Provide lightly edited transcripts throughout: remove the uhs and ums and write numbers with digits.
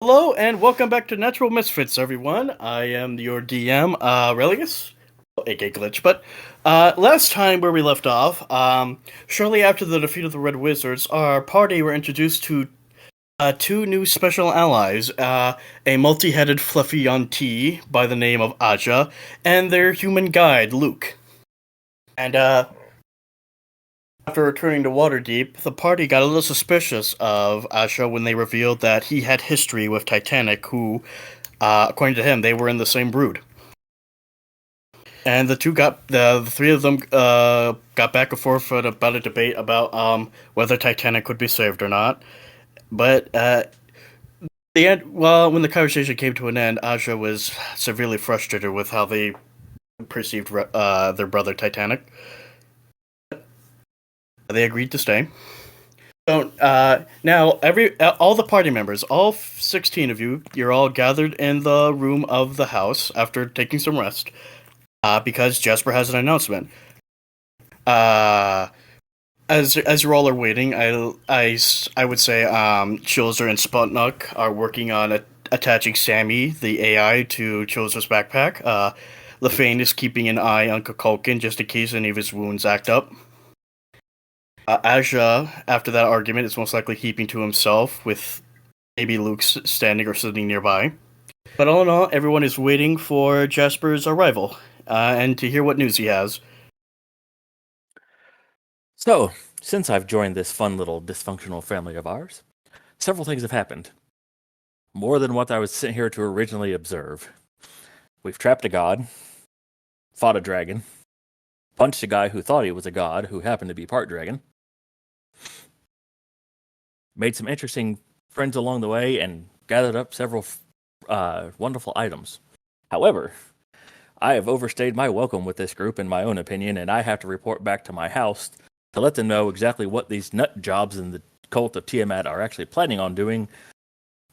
Hello and welcome back to Natural Misfits, everyone. I am your DM, Religus, aka Glitch. But last time where we left off, shortly after the defeat of the Red Wizards, our party were introduced to two new special allies: a multi-headed fluffy yuan-ti by the name of Aja, and their human guide Luke. And after returning to Waterdeep, the party got a little suspicious of Asha when they revealed that he had history with Titanic, who, according to him, they were in the same brood. And the three of them got back and forth about a debate about whether Titanic could be saved or not. But when the conversation came to an end, Asha was severely frustrated with how they perceived their brother Titanic. They agreed to stay. So now, all the party members, all 16 of you, you're all gathered in the room of the house after taking some rest, because Jasper has an announcement. Uh, as you all are waiting, I would say Chilzer and Sputnik are working on attaching Sammy, the AI, to Chilzer's backpack. LaFane is keeping an eye on Kukulkan just in case any of his wounds act up. Aja, after that argument, is most likely keeping to himself, with maybe Luke standing or sitting nearby. But all in all, everyone is waiting for Jasper's arrival, and to hear what news he has. So, since I've joined this fun little dysfunctional family of ours, several things have happened. More than what I was sent here to originally observe. We've trapped a god, fought a dragon, punched a guy who thought he was a god who happened to be part dragon, made some interesting friends along the way, and gathered up several wonderful items. However, I have overstayed my welcome with this group, in my own opinion, and I have to report back to my house to let them know exactly what these nut jobs in the cult of Tiamat are actually planning on doing,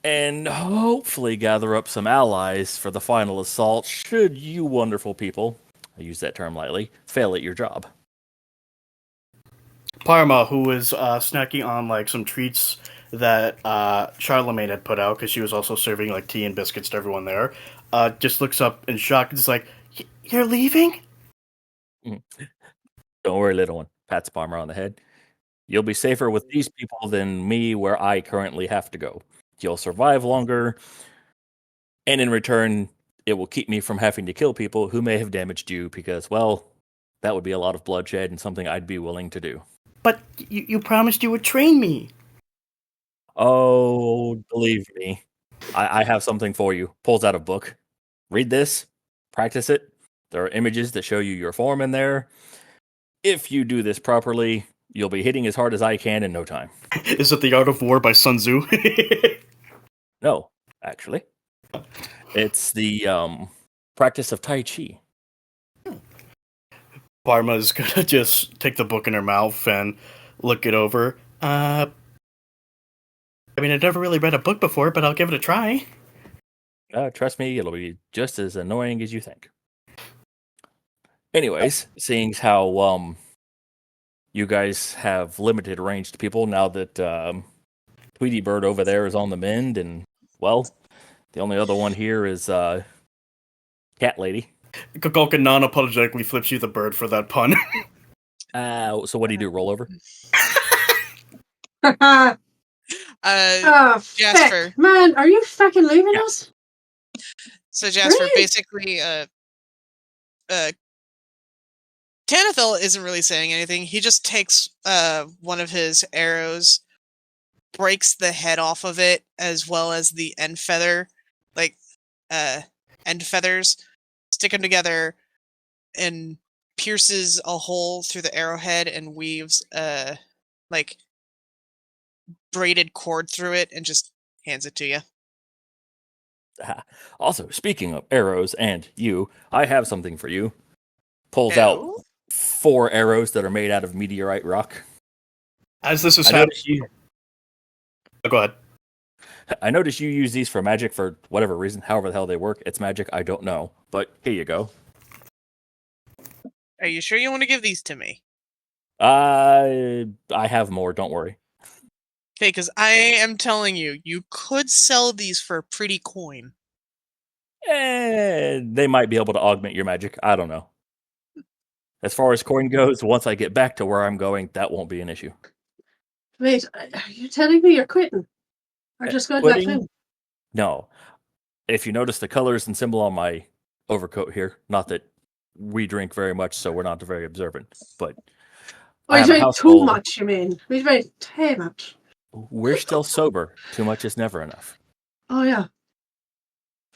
and hopefully gather up some allies for the final assault should you wonderful people, I use that term lightly, fail at your job. Parma, who was snacking on like some treats that Charlemagne had put out because she was also serving like tea and biscuits to everyone there, just looks up in shock and is like, "You're leaving?" Don't worry, little one, pats Palmer on the head. You'll be safer with these people than me where I currently have to go. You'll survive longer, and in return, it will keep me from having to kill people who may have damaged you because, well, that would be a lot of bloodshed and something I'd be willing to do. But you promised you would train me. Oh, believe me, I have something for you. Pulls out a book. Read this, practice it. There are images that show you your form in there. If you do this properly, you'll be hitting as hard as I can in no time. Is it The Art of War by Sun Tzu? No, actually. It's the practice of Tai Chi. Parma's gonna just take the book in her mouth and look it over. I mean, I've never really read a book before, but I'll give it a try. Trust me, it'll be just as annoying as you think. Anyways, seeing how you guys have limited ranged people now that Tweety Bird over there is on the mend, and, well, the only other one here is Cat Lady. Kukulkan non-apologetically flips you the bird for that pun. So what do you do, roll over? Oh, Jasper. Feck. Man, are you fucking leaving us? So Jasper, Really? basically, Tanathel isn't really saying anything. He just takes one of his arrows, breaks the head off of it, as well as the end feather, end feathers, stick them together, and pierces a hole through the arrowhead and weaves braided cord through it and just hands it to you. Also, speaking of arrows and you, I have something for you. Pulls out Oh. 4 arrows that are made out of meteorite rock. As this is I happening, noticed you. go ahead. I noticed you use these for magic for whatever reason, however the hell they work. It's magic, I don't know. But here you go. Are you sure you want to give these to me? I have more, don't worry. Okay, because I am telling you, you could sell these for a pretty coin. They might be able to augment your magic. I don't know. As far as coin goes, once I get back to where I'm going, that won't be an issue. Wait, are you telling me you're quitting? Or just going back Quitting? home? No. If you notice the colors and symbol on my overcoat here, not that we drink very much, so we're not very observant, but Oh, I you have a drink too household. much, you mean? We drink too much. We're still sober. Too much is never enough. Oh, yeah.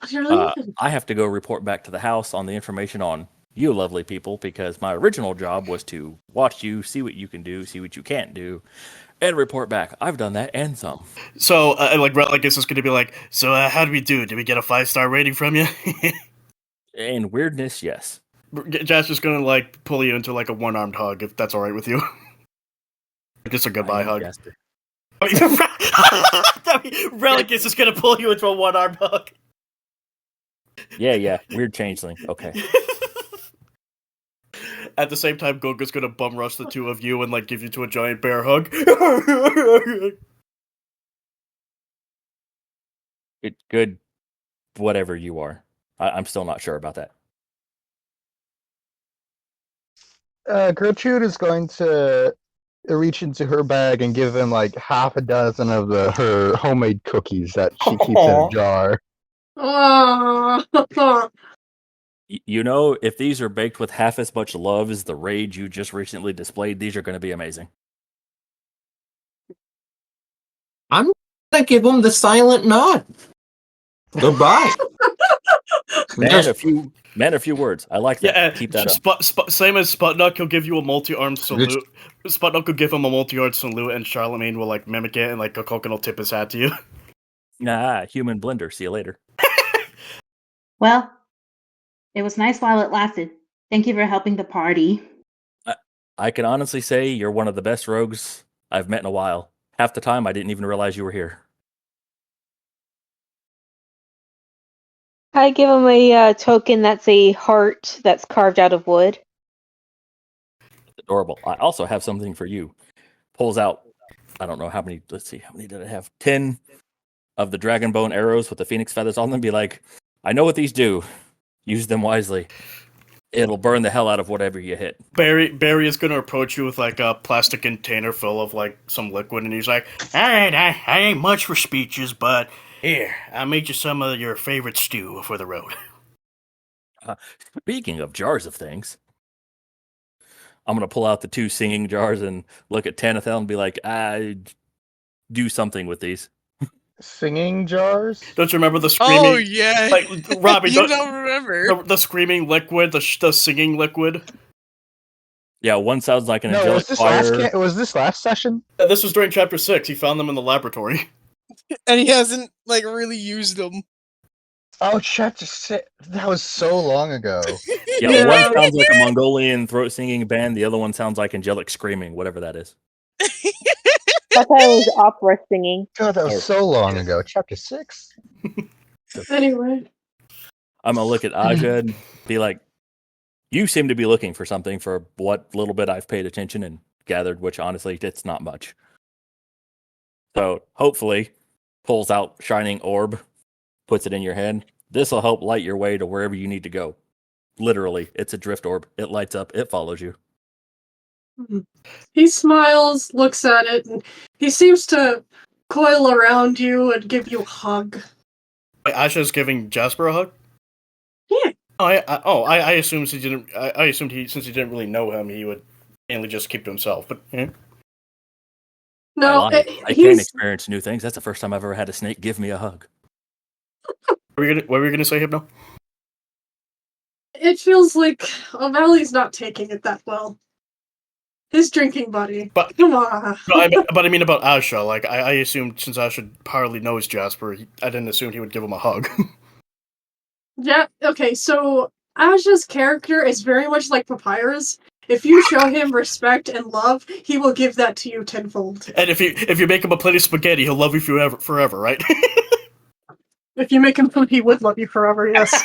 But you're leaving. I have to go report back to the house on the information on you lovely people, because my original job was to watch you, see what you can do, see what you can't do, and report back. I've done that and some. So, like, Religus is going to be like, so how did we do? Did we get a 5-star rating from you? And weirdness, yes. Jasper's going to, like, pull you into, like, a one-armed hug, if that's alright with you. Just a goodbye I am hug. Jasper. Religus is going to pull you into a one-armed hug. Yeah. Weird changeling. Okay. At the same time, Goga's going to bum rush the two of you and, like, give you to a giant bear hug. Good, whatever you are. I'm still not sure about that. Gertrude is going to reach into her bag and give him like half a dozen of her homemade cookies that she keeps in a jar. Oh. You know, if these are baked with half as much love as the rage you just recently displayed, these are going to be amazing. I'm gonna give him the silent nod. Goodbye. Man, a few words. I like that. Yeah, Keep that up. Same as Sputnik, he'll give you a multi-armed salute. Sputnik will give him a multi-armed salute, and Charlemagne will, like, mimic it, and, like, Coconut will tip his hat to you. Nah, human blender. See you later. Well, it was nice while it lasted. Thank you for helping the party. I can honestly say you're one of the best rogues I've met in a while. Half the time, I didn't even realize you were here. I give him a token that's a heart that's carved out of wood. Adorable. I also have something for you. Pulls out, I don't know how many, let's see, how many did I have? 10 of the dragon bone arrows with the phoenix feathers on them. Be like, I know what these do. Use them wisely. It'll burn the hell out of whatever you hit. Barry is going to approach you with, like, a plastic container full of, like, some liquid, and he's like, alright, I ain't much for speeches, but here, I made you some of your favorite stew for the road. Speaking of jars of things, I'm going to pull out the 2 singing jars and look at Tanathel and be like, I do something with these. Singing jars? Don't you remember the screaming? Oh, yeah. Like, Robbie, you don't remember. The screaming liquid, the singing liquid? Yeah, one sounds like an No, angelic choir. was this last session? This was during Chapter 6. He found them in the laboratory. And he hasn't, like, really used them. Oh, Chapter 6. That was so long ago. Yeah, one sounds like a Mongolian throat singing band. The other one sounds like angelic screaming, whatever that is. I thought it was opera singing. God, that was so long ago. Chapter 6? Anyway. I'm going to look at Aja and be like, you seem to be looking for something for what little bit I've paid attention and gathered, which honestly, it's not much. So hopefully, pulls out shining orb, puts it in your hand. This will help light your way to wherever you need to go. Literally, it's a drift orb. It lights up. It follows you. He smiles, looks at it, and he seems to coil around you and give you a hug. Wait, Asha's giving Jasper a hug? Yeah. I assumed he didn't. I assumed since he didn't really know him, he would mainly just keep to himself. But yeah. No, I can't experience new things. That's the first time I've ever had a snake give me a hug. What were you gonna say, Hypno? It feels like O'Malley's not taking it that well. His drinking buddy. But come on. But I mean about Asha. Like I assumed since Asha hardly knows Jasper, I didn't assume he would give him a hug. Yeah. Okay. So Asha's character is very much like Papyrus. If you show him respect and love, he will give that to you tenfold. And if you make him a plate of spaghetti, he'll love you forever, right? If you make him food, he would love you forever. Yes.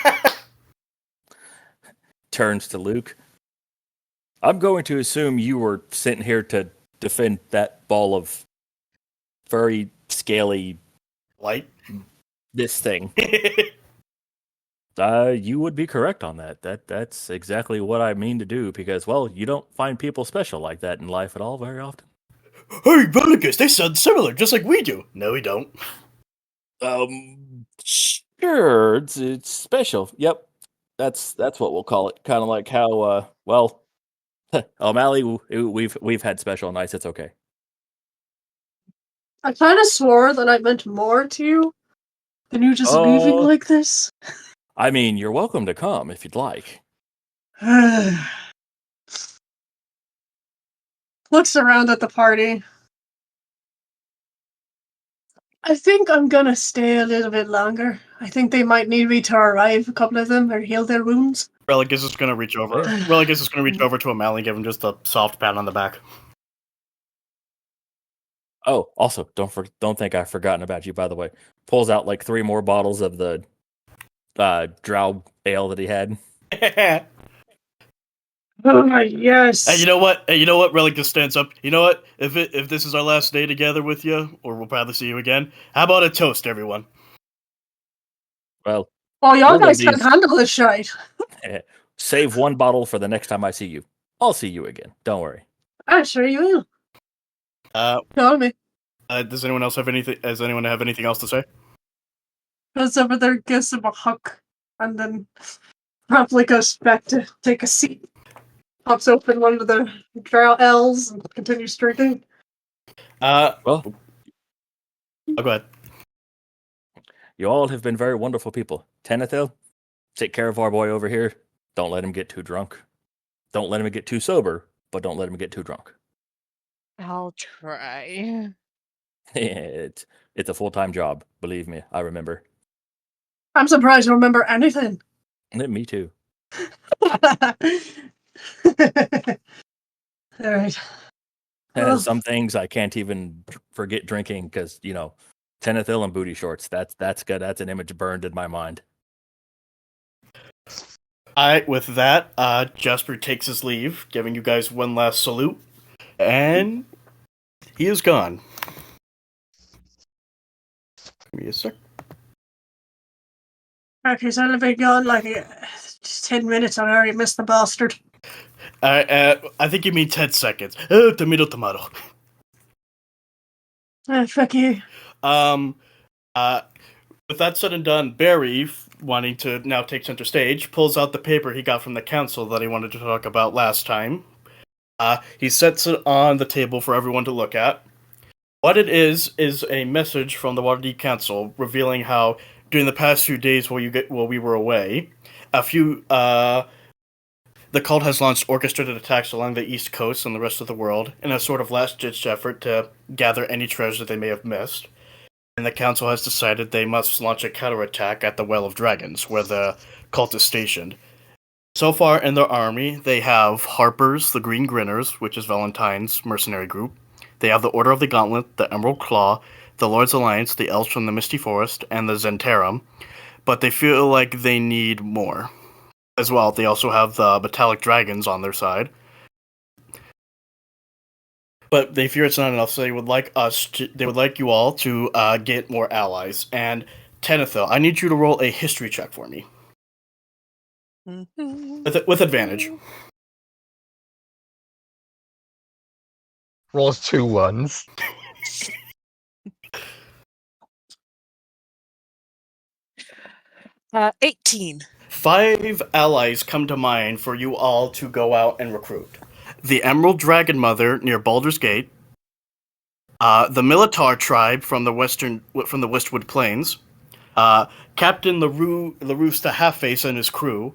Turns to Luke. I'm going to assume you were sent here to defend that ball of furry, scaly, Light. this thing. You would be correct on that. That's exactly what I mean to do because, well, you don't find people special like that in life at all very often. Hey, Velicus, they sound similar, just like we do. No, we don't. Sure, it's special. Yep, that's what we'll call it. Kind of like how, well, O'Malley, we've had special nights. It's okay. I kind of swore that I meant more to you than you just leaving like this. I mean, you're welcome to come if you'd like. Looks around at the party. I think I'm gonna stay a little bit longer. I think they might need me to arrive, a couple of them, or heal their wounds. Relicus is gonna reach over. Relicus is gonna reach over to O'Malley and give him just a soft pat on the back. Oh, also, don't think I've forgotten about you. By the way, pulls out like 3 more bottles of the drow ale that he had. Oh yes. And you know what? Relicus stands up. You know what? If this is our last day together with you, or we'll probably see you again, how about a toast, everyone? Well, y'all one of guys can these- handle this shite. Save 1 bottle for the next time I see you. I'll see you again. Don't worry. I'm sure you will. Call me. Does anyone else have anything? Does anyone have anything else to say? Goes over there, gives him a hug, and then probably goes back to take a seat. Pops open one of the drow L's and continues drinking. Well, go ahead. You all have been very wonderful people. Tenethil, take care of our boy over here. Don't let him get too drunk. Don't let him get too sober, but don't let him get too drunk. I'll try. It's a full-time job. Believe me, I remember. I'm surprised you remember anything. Me too. Alright. Well, Some things I can't even forget drinking because, Tenethil and booty shorts. That's good. That's an image burned in my mind. With that, Jasper takes his leave, giving you guys one last salute, and he is gone. Give me a sec. okay, so I've been gone like 10 minutes. I already missed the bastard. I think you mean 10 seconds. Oh, tomato. Fuck you. With that said and done, Barry, wanting to now take center stage, pulls out the paper he got from the council that he wanted to talk about last time. He sets it on the table for everyone to look at. What it is a message from the Waterdeep Council revealing how, during the past few days while we were away, the cult has launched orchestrated attacks along the East Coast and the rest of the world in a sort of last-ditch effort to gather any treasure they may have missed. And the council has decided they must launch a counterattack at the Well of Dragons, where the cult is stationed. So far in their army, they have Harpers, the Green Grinners, which is Valentine's mercenary group. They have the Order of the Gauntlet, the Emerald Claw, the Lord's Alliance, the Elves from the Misty Forest, and the Zentarum. But they feel like they need more. As well, they also have the Metallic Dragons on their side. But they fear it's not enough, so they would like you all to get more allies. And Tenethil, I need you to roll a history check for me. With advantage. Rolls 2 ones. 18. 5 allies come to mind for you all to go out and recruit. The Emerald Dragon Mother near Baldur's Gate, the Militar tribe from the Westwood Plains, Captain LaRousse the Half-Face and his crew,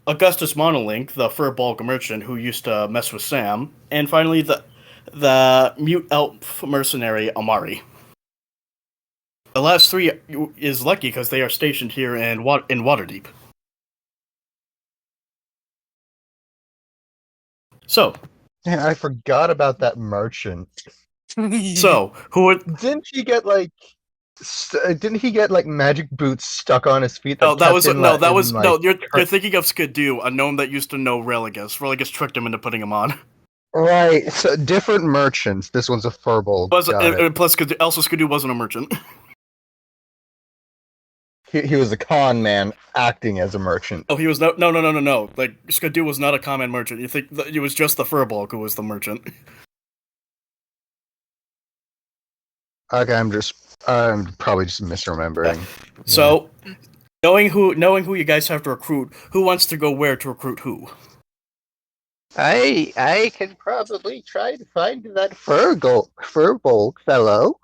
Augustus Monolink, the Furball merchant who used to mess with Sam, and finally the Mute Elf mercenary Amari. The last 3 is lucky because they are stationed here in Waterdeep. So, Man, I forgot about that merchant. so who would? Didn't he get like magic boots stuck on his feet? You're You're thinking of Skidoo, a gnome that used to know Religus. Religus tricked him into putting him on. Right, so different merchants. This one's a furbolg. Got it. Plus, also Skidoo wasn't a merchant. He was a con man acting as a merchant. Oh, he was no. Like Skidoo was not a common merchant. You think it was just the Furbolg who was the merchant? Okay, I'm probably just misremembering. So, knowing who you guys have to recruit, who wants to go where to recruit who? I can probably try to find that furbolg fellow.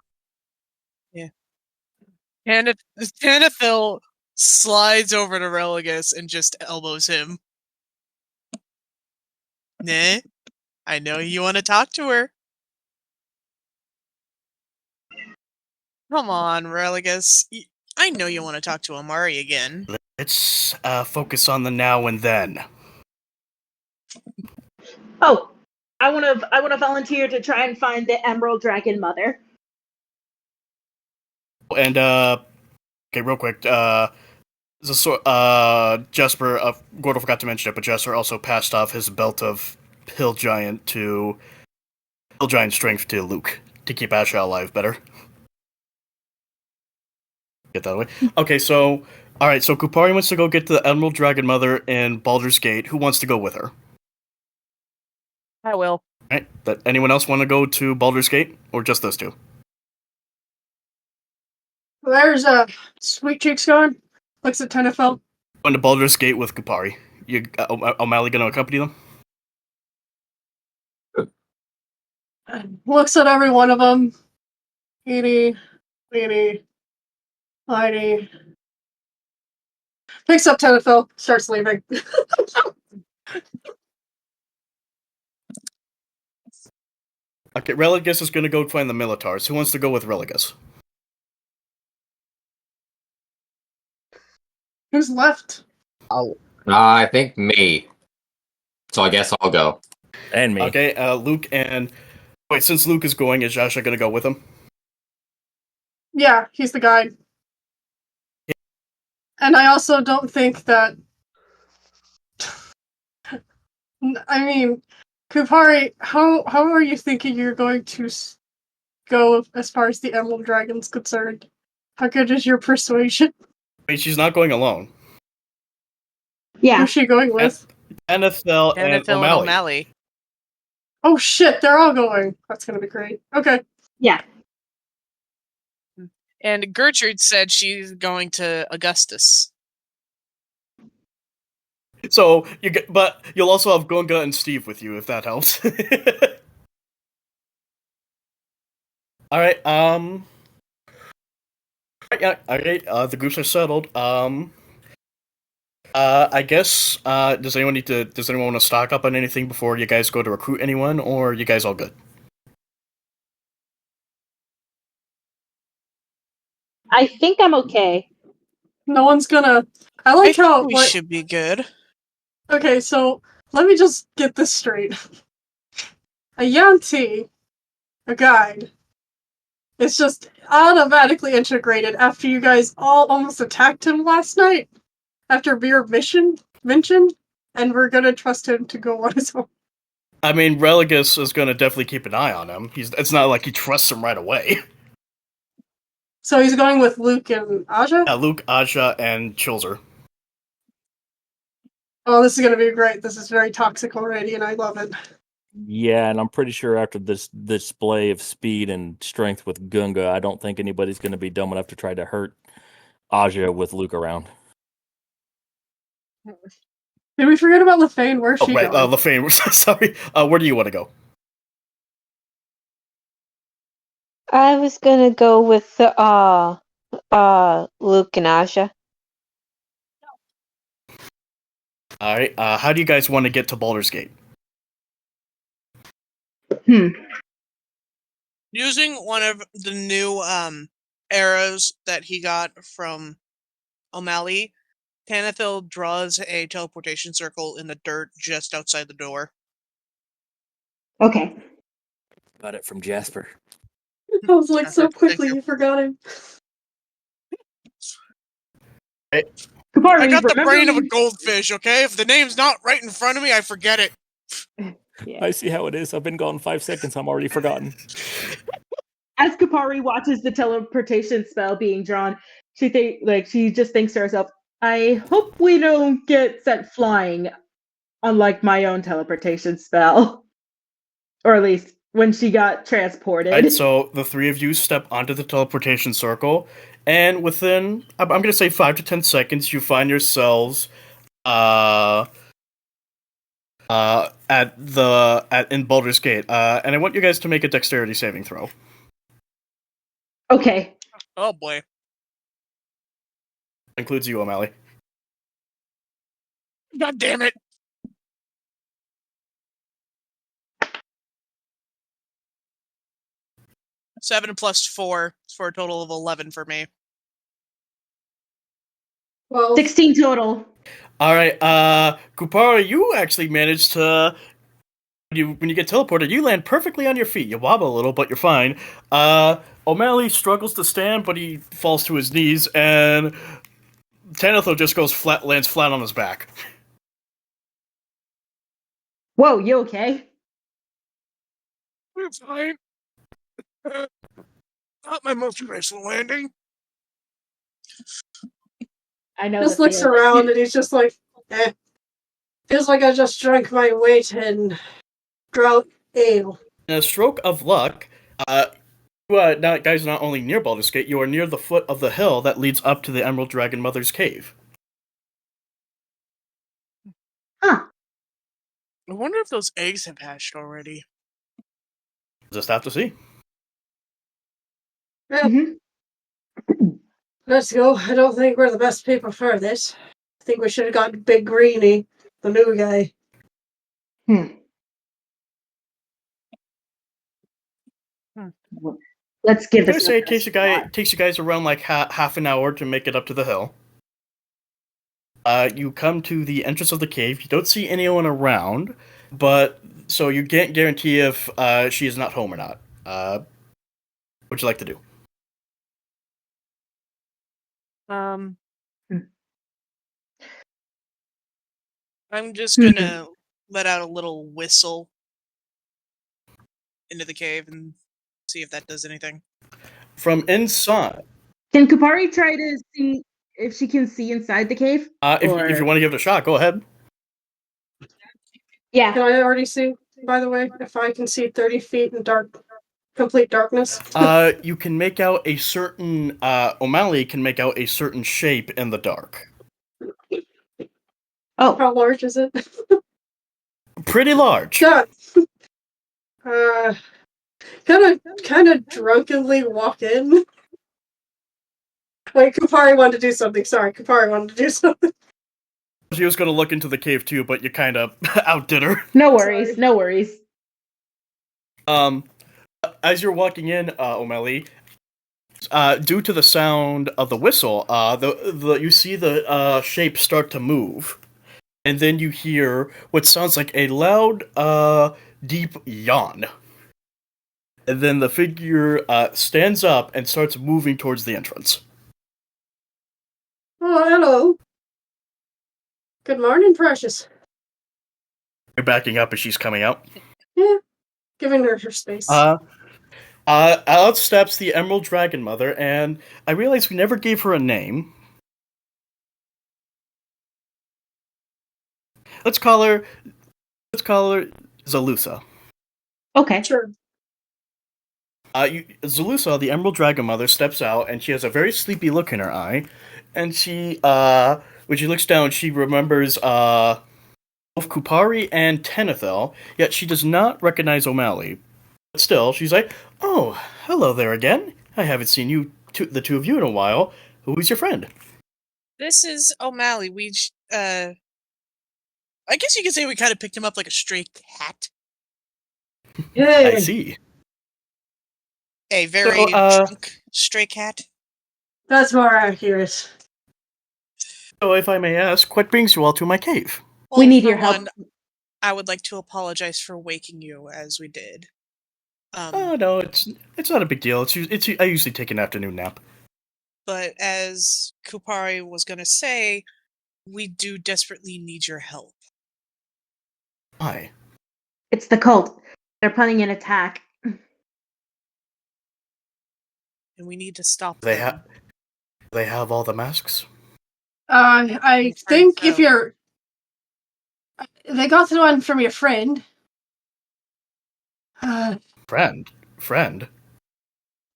And Tanithil slides over to Religus and just elbows him. Nah, I know you want to talk to her. Come on, Religus. I know you want to talk to Amari again. Let's focus on the now and then. Oh, I want to volunteer to try and find the Emerald Dragon Mother. And okay, real quick. Jesper. Gordo forgot to mention it, but Jesper also passed off his belt of Hill Giant strength to Luke to keep Asha alive better. Get that away. Okay, so alright, so Kupari wants to go get the Emerald Dragon Mother in Baldur's Gate. Who wants to go with her? I will. Alright. Anyone else want to go to Baldur's Gate? Or just those two? There's Sweet Cheeks going. Looks at Tenafel. Going to Baldur's Gate with Kupari. O'Malley gonna accompany them? Looks at every one of them. Eeny, weeny, miny. Picks up Tenafel, starts leaving. Okay, Religus is gonna go find the Militars. Who wants to go with Religus? Who's left? I think me. So I guess I'll go. And me. Okay, Luke and... Wait, since Luke is going, is Jasha gonna go with him? Yeah, he's the guide. Yeah. And I also don't think that... I mean, Kupari, how are you thinking you're going to go as far as the Emerald Dragon's concerned? How good is your persuasion? Wait, she's not going alone. Yeah. Who's she going with? Anethel and O'Malley. Oh shit, they're all going. That's gonna be great. Okay. Yeah. And Gertrude said she's going to Augustus. So but you'll also have Gunga and Steve with you if that helps. All right. Yeah. Okay. The groups are settled. I guess. Does anyone want to stock up on anything before you guys go to recruit anyone, or are you guys all good? I think I'm okay. No one's gonna. I like how we should be good. Okay, so let me just get this straight. A Yanti, a guide, is just automatically integrated after you guys all almost attacked him last night. After Beer mentioned, and we're gonna trust him to go on his own. I mean, Religus is gonna definitely keep an eye on him. It's not like he trusts him right away. So he's going with Luke and Aja? Luke, Aja, and Chilzer. Oh, this is gonna be great. This is very toxic already, and I love it. Yeah, and I'm pretty sure after this display of speed and strength with Gunga, I don't think anybody's going to be dumb enough to try to hurt Aja with Luke around. Did we forget about LaFane? Where's she right, going? LaFane. Sorry. Where do you want to go? I was gonna go with Luke and Aja. All right. How do you guys want to get to Baldur's Gate? Using one of the new arrows that he got from O'Malley, Tanithil draws a teleportation circle in the dirt just outside the door. Okay. Got it from Jasper. I was like, so quickly you forgot him. Hey. I got the brain of a goldfish, okay? If the name's not right in front of me, I forget it. I see how it is. I've been gone 5 seconds. I'm already forgotten. As Kapari watches the teleportation spell being drawn, she just thinks to herself, I hope we don't get sent flying, unlike my own teleportation spell. Or at least when she got transported. Right, so the three of you step onto the teleportation circle, and within, I'm going to say 5 to 10 seconds, you find yourselves in Baldur's Gate. And I want you guys to make a dexterity saving throw. Okay. Oh boy. Includes you, O'Malley. God damn it. Seven plus 4 for a total of 11 for me. Well, 16 total. All right, Kupara, you actually managed to. When you get teleported, you land perfectly on your feet. You wobble a little, but you're fine. O'Malley struggles to stand, but he falls to his knees, and Tanithel just lands flat on his back. Whoa, you okay? I'm fine. Not my most graceful landing. I know. just looks around and he's just like, feels like I just drank my weight in drought ale. In a stroke of luck, guys are not only near Baldur's Gate, you are near the foot of the hill that leads up to the Emerald Dragon Mother's cave. Huh. I wonder if those eggs have hatched already. Just have to see. Yeah. Let's go. I don't think we're the best people for this. I think we should have gotten Big Greenie, the new guy. Let's give I this. say it takes you guys around like half an hour to make it up to the hill. You come to the entrance of the cave. You don't see anyone around, but so you can't guarantee if she is not home or not. What would you like to do? I'm just gonna let out a little whistle into the cave and see if that does anything. From inside. Can Kupari try to see if she can see inside the cave? If you want to give it a shot, go ahead. Yeah. Can I already see, by the way, if I can see 30 feet in complete darkness? You can make out a certain, O'Malley can make out a certain shape in the dark. Oh. How large is it? Pretty large. Yeah. Kind of drunkenly walk in. Wait, Kupari wanted to do something. Sorry, Kupari wanted to do something. She was going to look into the cave too, but you kind of outdid her. No worries. Sorry. No worries. As you're walking in, O'Malley, due to the sound of the whistle, you see the shape start to move, and then you hear what sounds like a loud, deep yawn. And then the figure stands up and starts moving towards the entrance. Oh, hello. Good morning, Precious. You're backing up as she's coming out. Yeah, giving her space. Out steps the Emerald Dragon Mother, and I realize we never gave her a name. Let's call her Zalusa. Okay. Sure. Zalusa, the Emerald Dragon Mother, steps out, and she has a very sleepy look in her eye. And she, when she looks down, she remembers both Kupari and Tanithel, yet she does not recognize O'Malley. But still, she's like, "Oh, hello there again. I haven't seen the two of you in a while. Who is your friend?" This is O'Malley. I guess you could say we kind of picked him up like a stray cat. Yeah. I see. A very drunk stray cat. That's more accurate. So, if I may ask, what brings you all to my cave? Well, we need your help. I would like to apologize for waking you as we did. Oh no, it's not a big deal. I usually take an afternoon nap. But as Kupari was going to say, we do desperately need your help. Why? It's the cult. They're planning an attack. And we need to stop They them. they have all the masks. I afraid think if so. you're, they got the one from your friend. Friend.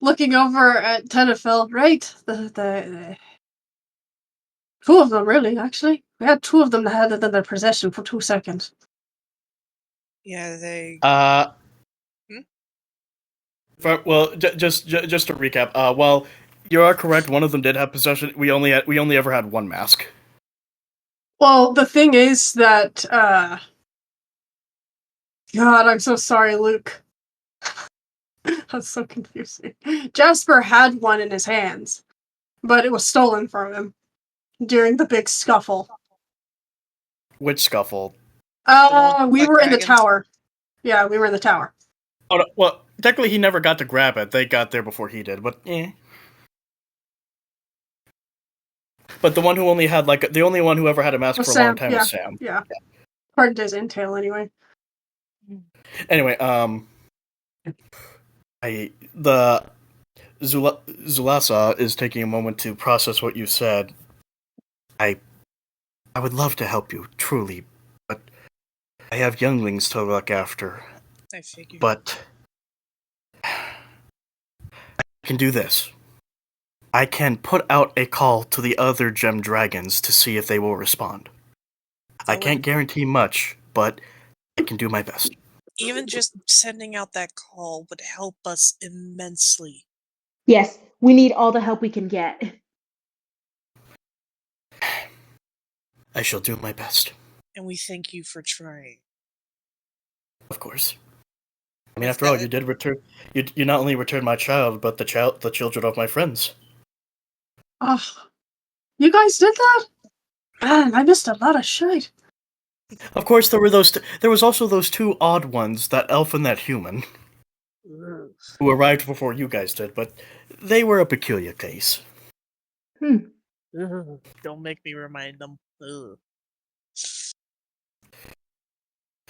Looking over at Tenafil, right? The two of them, really. Actually, we had two of them that had it in their possession for 2 seconds. Yeah, they. Well, just to recap. Well, you are correct. One of them did have possession. We only ever had one mask. Well, the thing is that, God, I'm so sorry, Luke. That's so confusing. Jasper had one in his hands, but it was stolen from him during the big scuffle. Which scuffle? We were in the dragons? tower. Yeah, we were in the tower. Oh, no, well, technically he never got to grab it. They got there before he did, but eh. But the one who only had the only one who ever had a mask for a long time was Sam. Yeah. According to his intel, anyway. Anyway, Zulasa is taking a moment to process what you said. I would love to help you, truly, but I have younglings to look after. I figured. But I can do this. I can put out a call to the other gem dragons to see if they will respond. I can't guarantee much, but I can do my best. Even just sending out that call would help us immensely. Yes, we need all the help we can get. I shall do my best. And we thank you for trying. Of course. I mean, after all, you did return. You not only returned my child, but the children of my friends. Oh, you guys did that? Man, I missed a lot of shit. Of course, there were there was also those two odd ones, that elf and that human, who arrived before you guys did, but they were a peculiar case. Don't make me remind them. Ugh.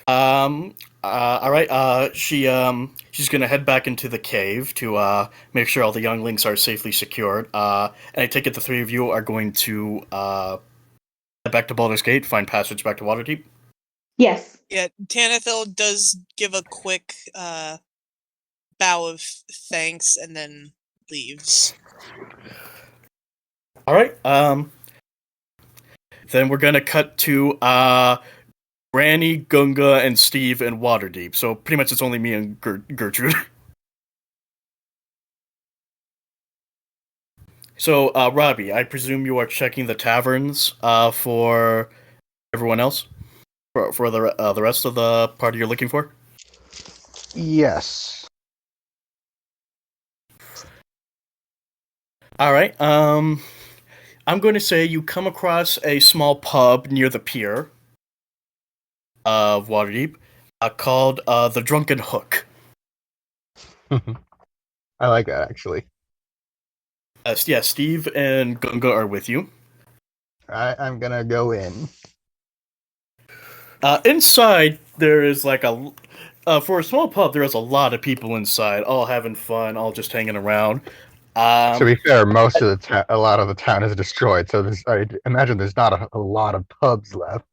All right. She's gonna head back into the cave to make sure all the younglings are safely secured. And I take it the three of you are going to head back to Baldur's Gate, find passage back to Waterdeep. Yes. Yeah, Tanithil does give a quick bow of thanks and then leaves. All right. Then we're gonna cut to Granny, Gunga, and Steve in Waterdeep. So pretty much it's only me and Gertrude. So, Robbie, I presume you are checking the taverns for everyone else? For the rest of the party you're looking for? Yes. Alright, I'm going to say you come across a small pub near the pier of Waterdeep called the Drunken Hook. I like that, actually. Yeah, Steve and Gunga are with you. I'm gonna go in. Inside, there is for a small pub, there is a lot of people inside, all having fun, all just hanging around. To be fair, most of a lot of the town is destroyed, so I imagine there's not a lot of pubs left.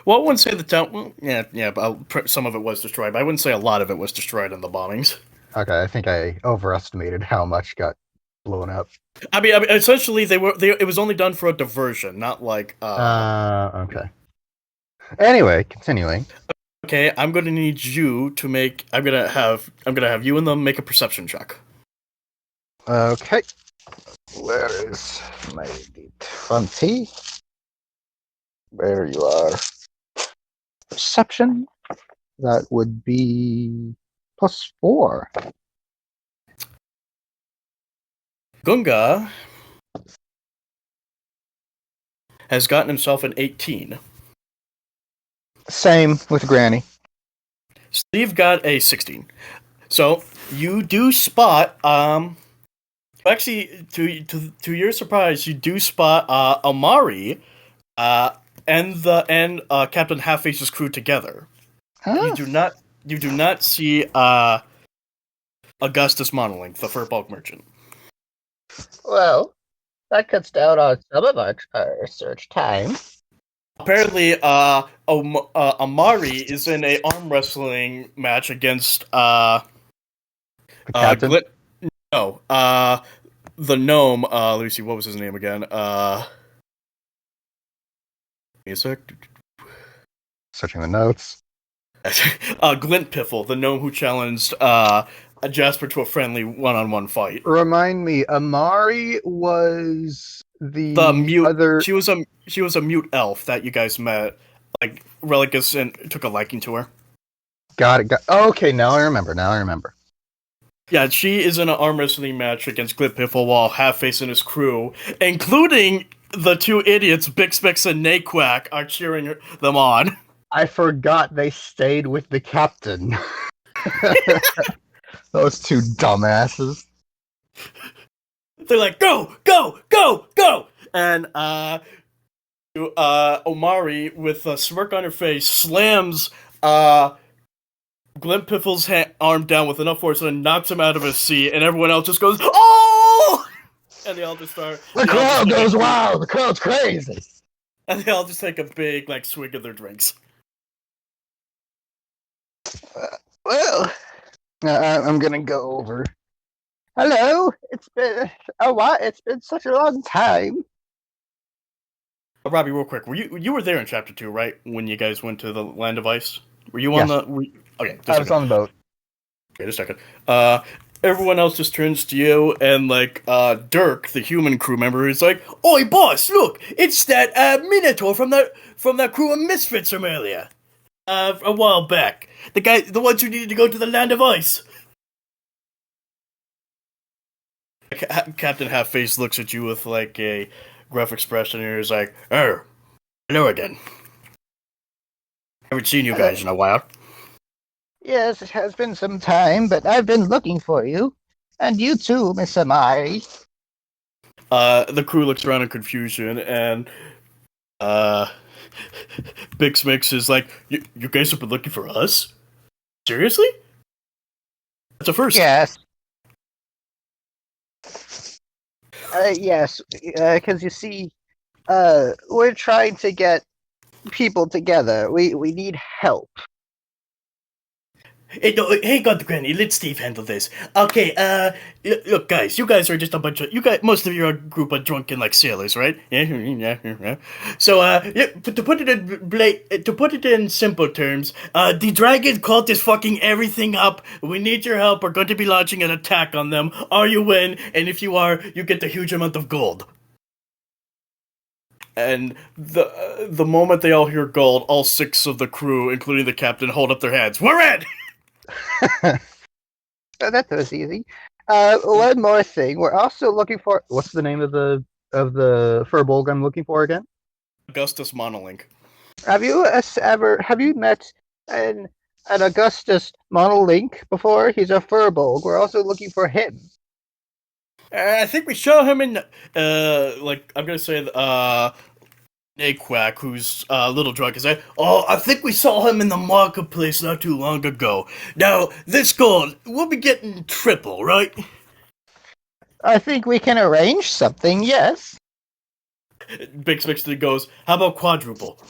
Well, I wouldn't say the town. Well, yeah, but some of it was destroyed. But I wouldn't say a lot of it was destroyed in the bombings. Okay, I think I overestimated how much got blown up. I mean, essentially, it was only done for a diversion, not like. Okay. Anyway, continuing. Okay, I'm going to need you to make. I'm gonna have you and them make a perception check. Okay. Where is my 20? There you are. Perception. That would be +4. Gunga has gotten himself an 18. Same with Granny. Steve got a 16. So you do spot. Actually, to your surprise, you do spot Amari, and Captain Halfface's crew together. You do not see Augustus Monolink, the fur bulk merchant. Well, that cuts down on some of our search time. Apparently, Amari is in a arm wrestling match against The captain? the gnome. Let me see, what was his name again? Music. Searching the notes. Glint Piffle, the gnome who challenged Jasper to a friendly one-on-one fight. Remind me, Amari was The mute. other. She was a mute elf that you guys met. Like Relicus and took a liking to her. Got it. Okay, now I remember. Yeah, she is in an arm wrestling match against Glint Piffle while Half-Face and his crew, including the two idiots Bixbix and Naquack, are cheering them on. I forgot they stayed with the captain. Those two dumbasses. They're like, go, go, go, go! And Omari, with a smirk on her face, slams Glint Piffle's arm down with enough force and knocks him out of his seat, and everyone else just goes, oh! And they all just start... The crowd goes wild! The crowd's crazy! And they all just take a big, swig of their drinks. Well, I'm gonna go over. Hello, it's been a while. It's been such a long time. Robbie, real quick, you were there in Chapter 2, right? When you guys went to the Land of Ice? Were you on the... Okay, I was on the boat. Wait a second. Everyone else just turns to you, and, Dirk, the human crew member, is like, oi, boss, look! It's that, Minotaur from that crew of Misfits from earlier. A while back. The ones who needed to go to the Land of Ice. Captain Half-Face looks at you with, a gruff expression, and he's like, oh, hello again. Haven't seen you guys in a while. Yes, it has been some time, but I've been looking for you. And you too, Miss Amari. The crew looks around in confusion, and, Bix Mix is like, you guys have been looking for us? Seriously? That's a first. Yes. Yes, because you see, we're trying to get people together. We need help. Hey, God, Granny, let Steve handle this. Okay, look, guys, you guys are just a bunch of, most of you are a group of drunken, sailors, right? Yeah. So, to put it in simple terms, the dragon cult is fucking everything up. We need your help. We're going to be launching an attack on them. Are you in? And if you are, you get a huge amount of gold. And the moment they all hear gold, all 6 of the crew, including the captain, hold up their hands. We're in! That was easy. One more thing. We're also looking for... What's the name of the furbolg I'm looking for again? Augustus Monolink. Have you met an Augustus Monolink before? He's a furbolg. We're also looking for him. I think we show him in, I'm gonna say, Naquack, who's a little drunk, is like, I think we saw him in the marketplace not too long ago. Now, this gold, we'll be getting triple, right? I think we can arrange something, yes. Bix Mixton goes, how about quadruple?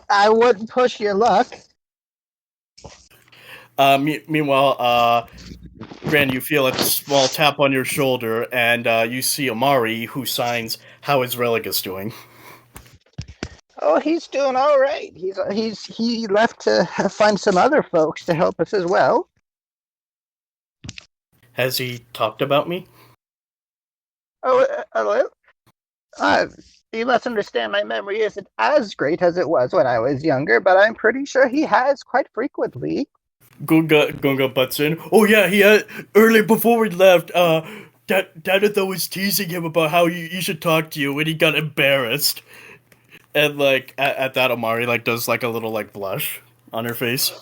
I wouldn't push your luck. Meanwhile, Gran, you feel a small tap on your shoulder, and you see Amari, who signs, how is Relicus doing? Oh, he's doing all right. He left to find some other folks to help us as well. Has he talked about me? Oh, you must understand my memory isn't as great as it was when I was younger, but I'm pretty sure he has quite frequently. Gunga butts in. Oh yeah, he had, earlier before we left, Danitha was teasing him about how you should talk to you, and he got embarrassed. And, at that, Amari, does, a little, blush on her face.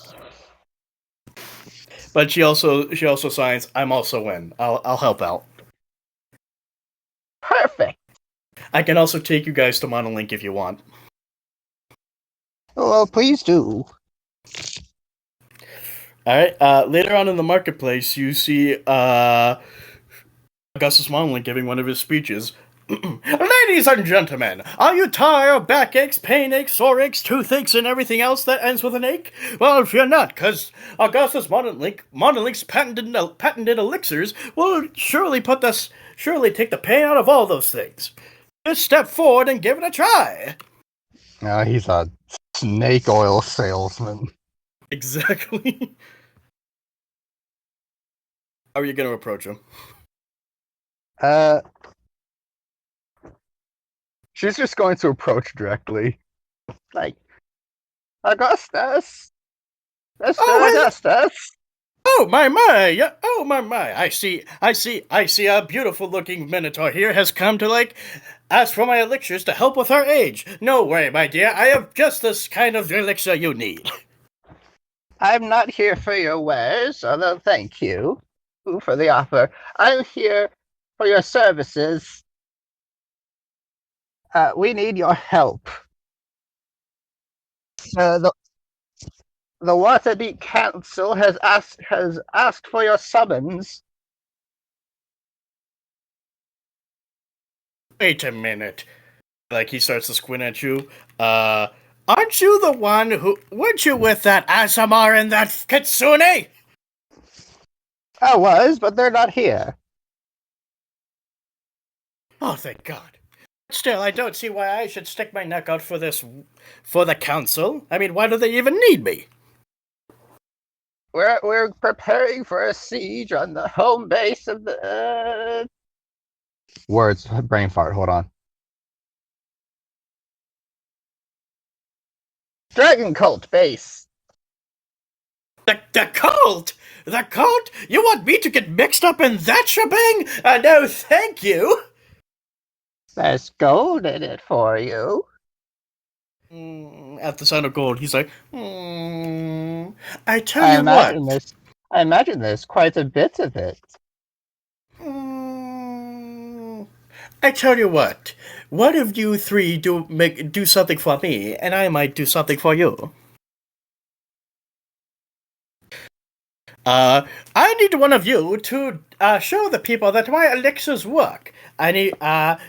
But she also signs, I'm also in. I'll help out. Perfect. I can also take you guys to Monolink if you want. Well, please do. All right. Later on in the marketplace, you see Augustus Monley giving one of his speeches. Ladies and gentlemen, are you tired of backaches, pain aches, sore aches, toothaches, and everything else that ends with an ache? Well, if you're not, because Augustus Monolink's patented elixirs will surely take the pain out of all those things. Just step forward and give it a try. He's a snake oil salesman. Exactly. How are you going to approach him? She's just going to approach directly. Like, Augustus! Mr. Augustus! Oh my! Yeah, oh my! I see a beautiful looking minotaur here has come to ask for my elixirs to help with her age. No worry, my dear, I have just this kind of elixir you need. I'm not here for your wares, although thank you for the offer. I'm here for your services. We need your help. The Waterdeep Council has asked for your summons. Wait a minute. He starts to squint at you. Aren't you the one weren't you with that Asamar and that Kitsune? I was, but they're not here. Oh, thank God. Still, I don't see why I should stick my neck out for the council. I mean, why do they even need me? We're preparing for a siege on the home base of the... Words, brain fart, hold on. Dragon Cult base. The cult? The cult? You want me to get mixed up in that shebang? No, thank you. There's gold in it for you. At the sound of gold, he's like, I tell you what. I imagine there's quite a bit of it. I tell you what. What if you three do something for me, and I might do something for you? I need one of you to show the people that my elixirs work. I need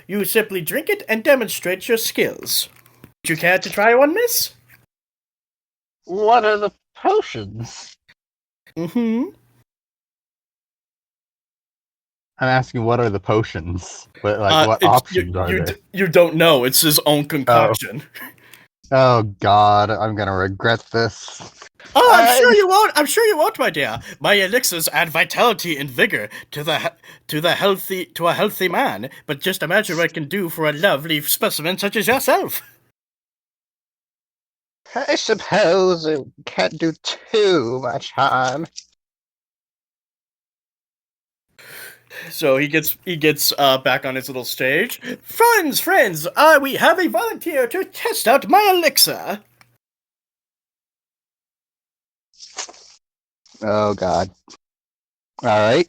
you simply drink it and demonstrate your skills. Would you care to try one, miss? What are the potions? Mm-hmm. I'm asking, what are the potions? What options are there? You don't know. It's his own concoction. Oh God, I'm gonna regret this. Oh, I'm sure you won't. I'm sure you won't, my dear. My elixirs add vitality and vigor to a healthy man. But just imagine what it can do for a lovely specimen such as yourself. I suppose it can't do too much harm. So he gets back on his little stage. Friends, we have a volunteer to test out my elixir. Oh God. All right.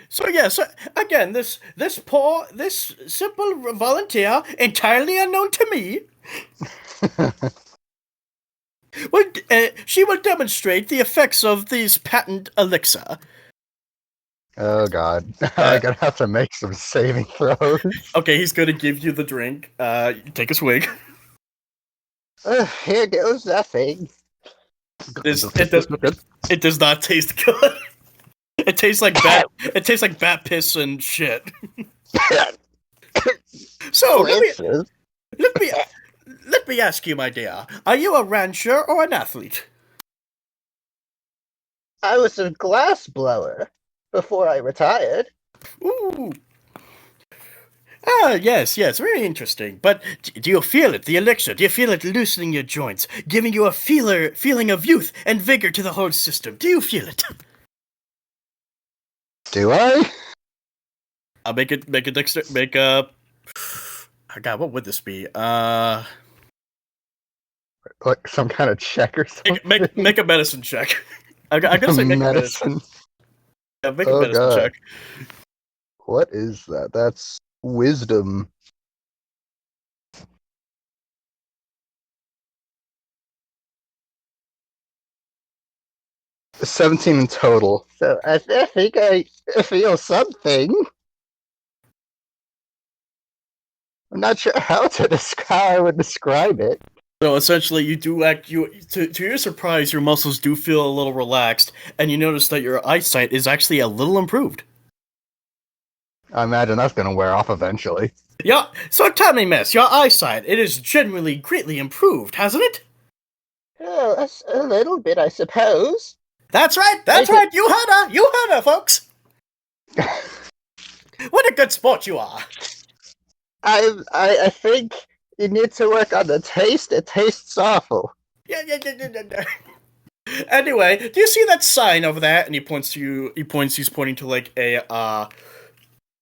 So yes, again, this simple volunteer, entirely unknown to me, she will demonstrate the effects of these patent elixir. Oh God, I'm gonna have to make some saving throws. Okay, he's gonna give you the drink. Take a swig. Here goes nothing. It does not taste good. It tastes like bat. It tastes like bat piss and shit. So let me ask you, my dear. Are you a rancher or an athlete? I was a glass blower before I retired. Ooh. Ah, yes, very interesting. But do you feel it, the elixir? Do you feel it loosening your joints, giving you a feeling of youth and vigor to the whole system? Do you feel it? Do I? I'll make a. Oh God, what would this be? Like some kind of check or something? Make a medicine check. I'm gonna say make medicine. Yeah, make a medicine check. What is that? That's wisdom. 17 in total. So I think I feel something. I'm not sure how I would describe it. So essentially, you do to your surprise, your muscles do feel a little relaxed, and you notice that your eyesight is actually a little improved. I imagine that's going to wear off eventually. Yeah. So tell me, miss, your eyesight, it is genuinely greatly improved, hasn't it? Oh, a little bit, I suppose. That's right. That's right. You heard her, folks. What a good sport you are. I think you need to work on the taste. It tastes awful. Yeah. Anyway, do you see that sign over there? And he points to you. He's pointing to like a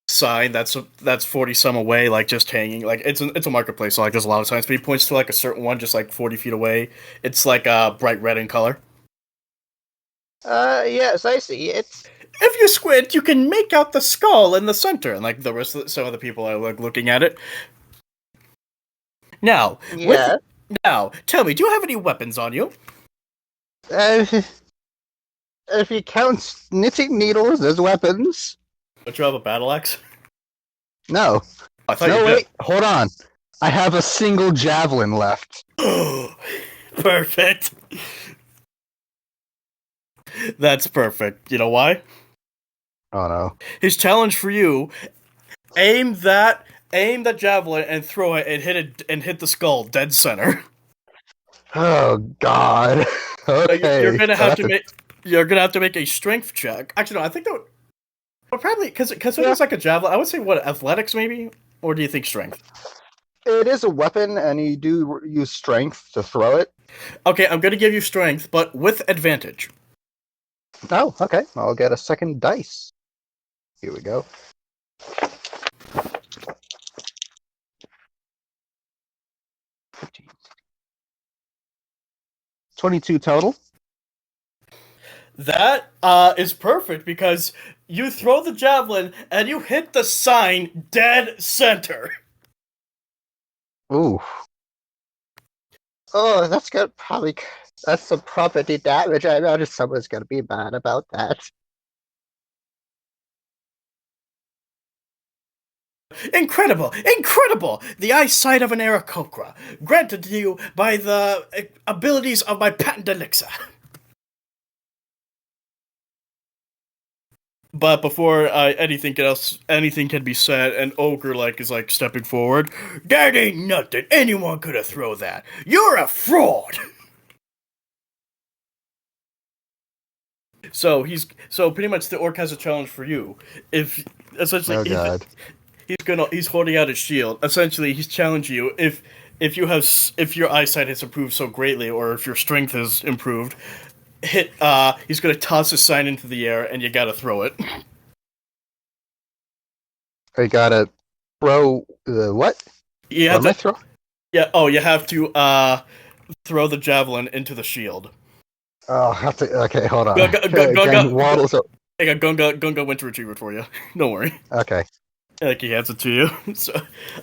sign that's 40 some away, like just hanging. Like it's a marketplace, so like there's a lot of signs. But he points to like a certain one, just like 40 feet away. It's like bright red in color. Yes, I see it. If you squint, you can make out the skull in the center, and like the rest of some of the people are like looking at it. Now, now, tell me, do you have any weapons on you? If you count knitting needles as weapons. Don't you have a battle axe? No. I thought you wait, hold on. I have a single javelin left. Perfect. That's perfect. You know why? Oh no. His challenge for you: aim that javelin and throw it and hit the skull dead center. Oh god. Okay. You're gonna have to make a strength check. Actually, no. I think that would probably because it was like a javelin. I would say what, athletics maybe, or do you think strength? It is a weapon, and you do use strength to throw it. Okay, I'm gonna give you strength, but with advantage. Oh, okay. I'll get a second dice. Here we go. 22 total. That is perfect because you throw the javelin and you hit the sign dead center. Ooh. Oh, that's good. That's some property damage. I imagine someone's gonna be mad about that. Incredible! Incredible! The eyesight of an Aarakocra, granted to you by the abilities of my patent elixir. But before anything can be said, an ogre is stepping forward. That ain't nothing. Anyone could have thrown that. You're a fraud. So pretty much the orc has a challenge for you. If essentially he's holding out his shield. Essentially, he's challenging you if your eyesight has improved so greatly, or if your strength has improved. He's gonna toss his sign into the air, and you gotta throw it. I gotta throw the what? You have to throw? Yeah. Oh, you have to throw the javelin into the shield. Oh, I have to. Okay, hold on. Gunga went to retrieve it for you. Don't worry. Okay. Like he hands it to you. So,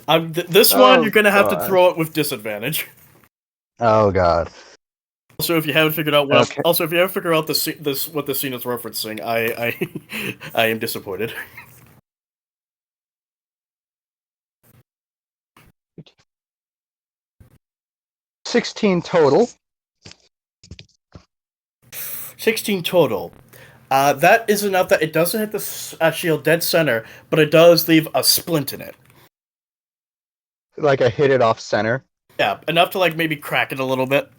this one you're gonna have to throw it with disadvantage. Oh god. Also, if you haven't figured out what what the scene is referencing, I am disappointed. $16 total. 16 total. That is enough that it doesn't hit the shield dead center, but it does leave a splint in it. Like I hit it off center? Yeah, enough to maybe crack it a little bit.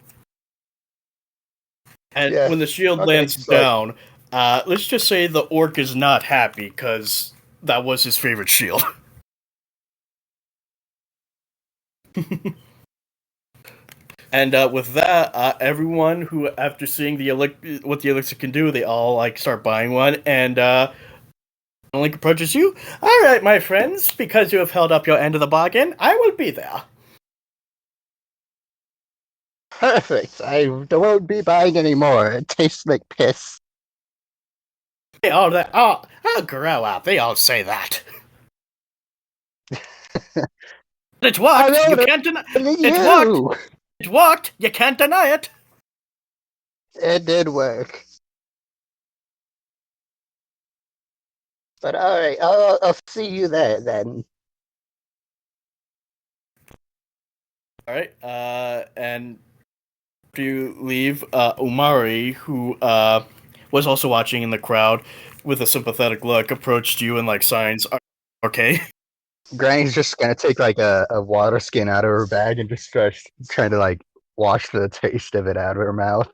And when the shield lands down, let's just say the orc is not happy, because that was his favorite shield. And with that, everyone who, after seeing what the elixir can do, they all start buying one, and Link approaches you. All right, my friends, because you have held up your end of the bargain, I will be there. Perfect. I won't be buying anymore. It tastes like piss. I'll grow up. They all say that. It worked. You can't deny it. Worked. It worked. You can't deny it. It did work. But all right, I'll see you there then. All right. And after you leave, Umari, who was also watching in the crowd with a sympathetic look, approached you and like signs. Okay. Granny's just gonna take like a water skin out of her bag and just start trying to like wash the taste of it out of her mouth.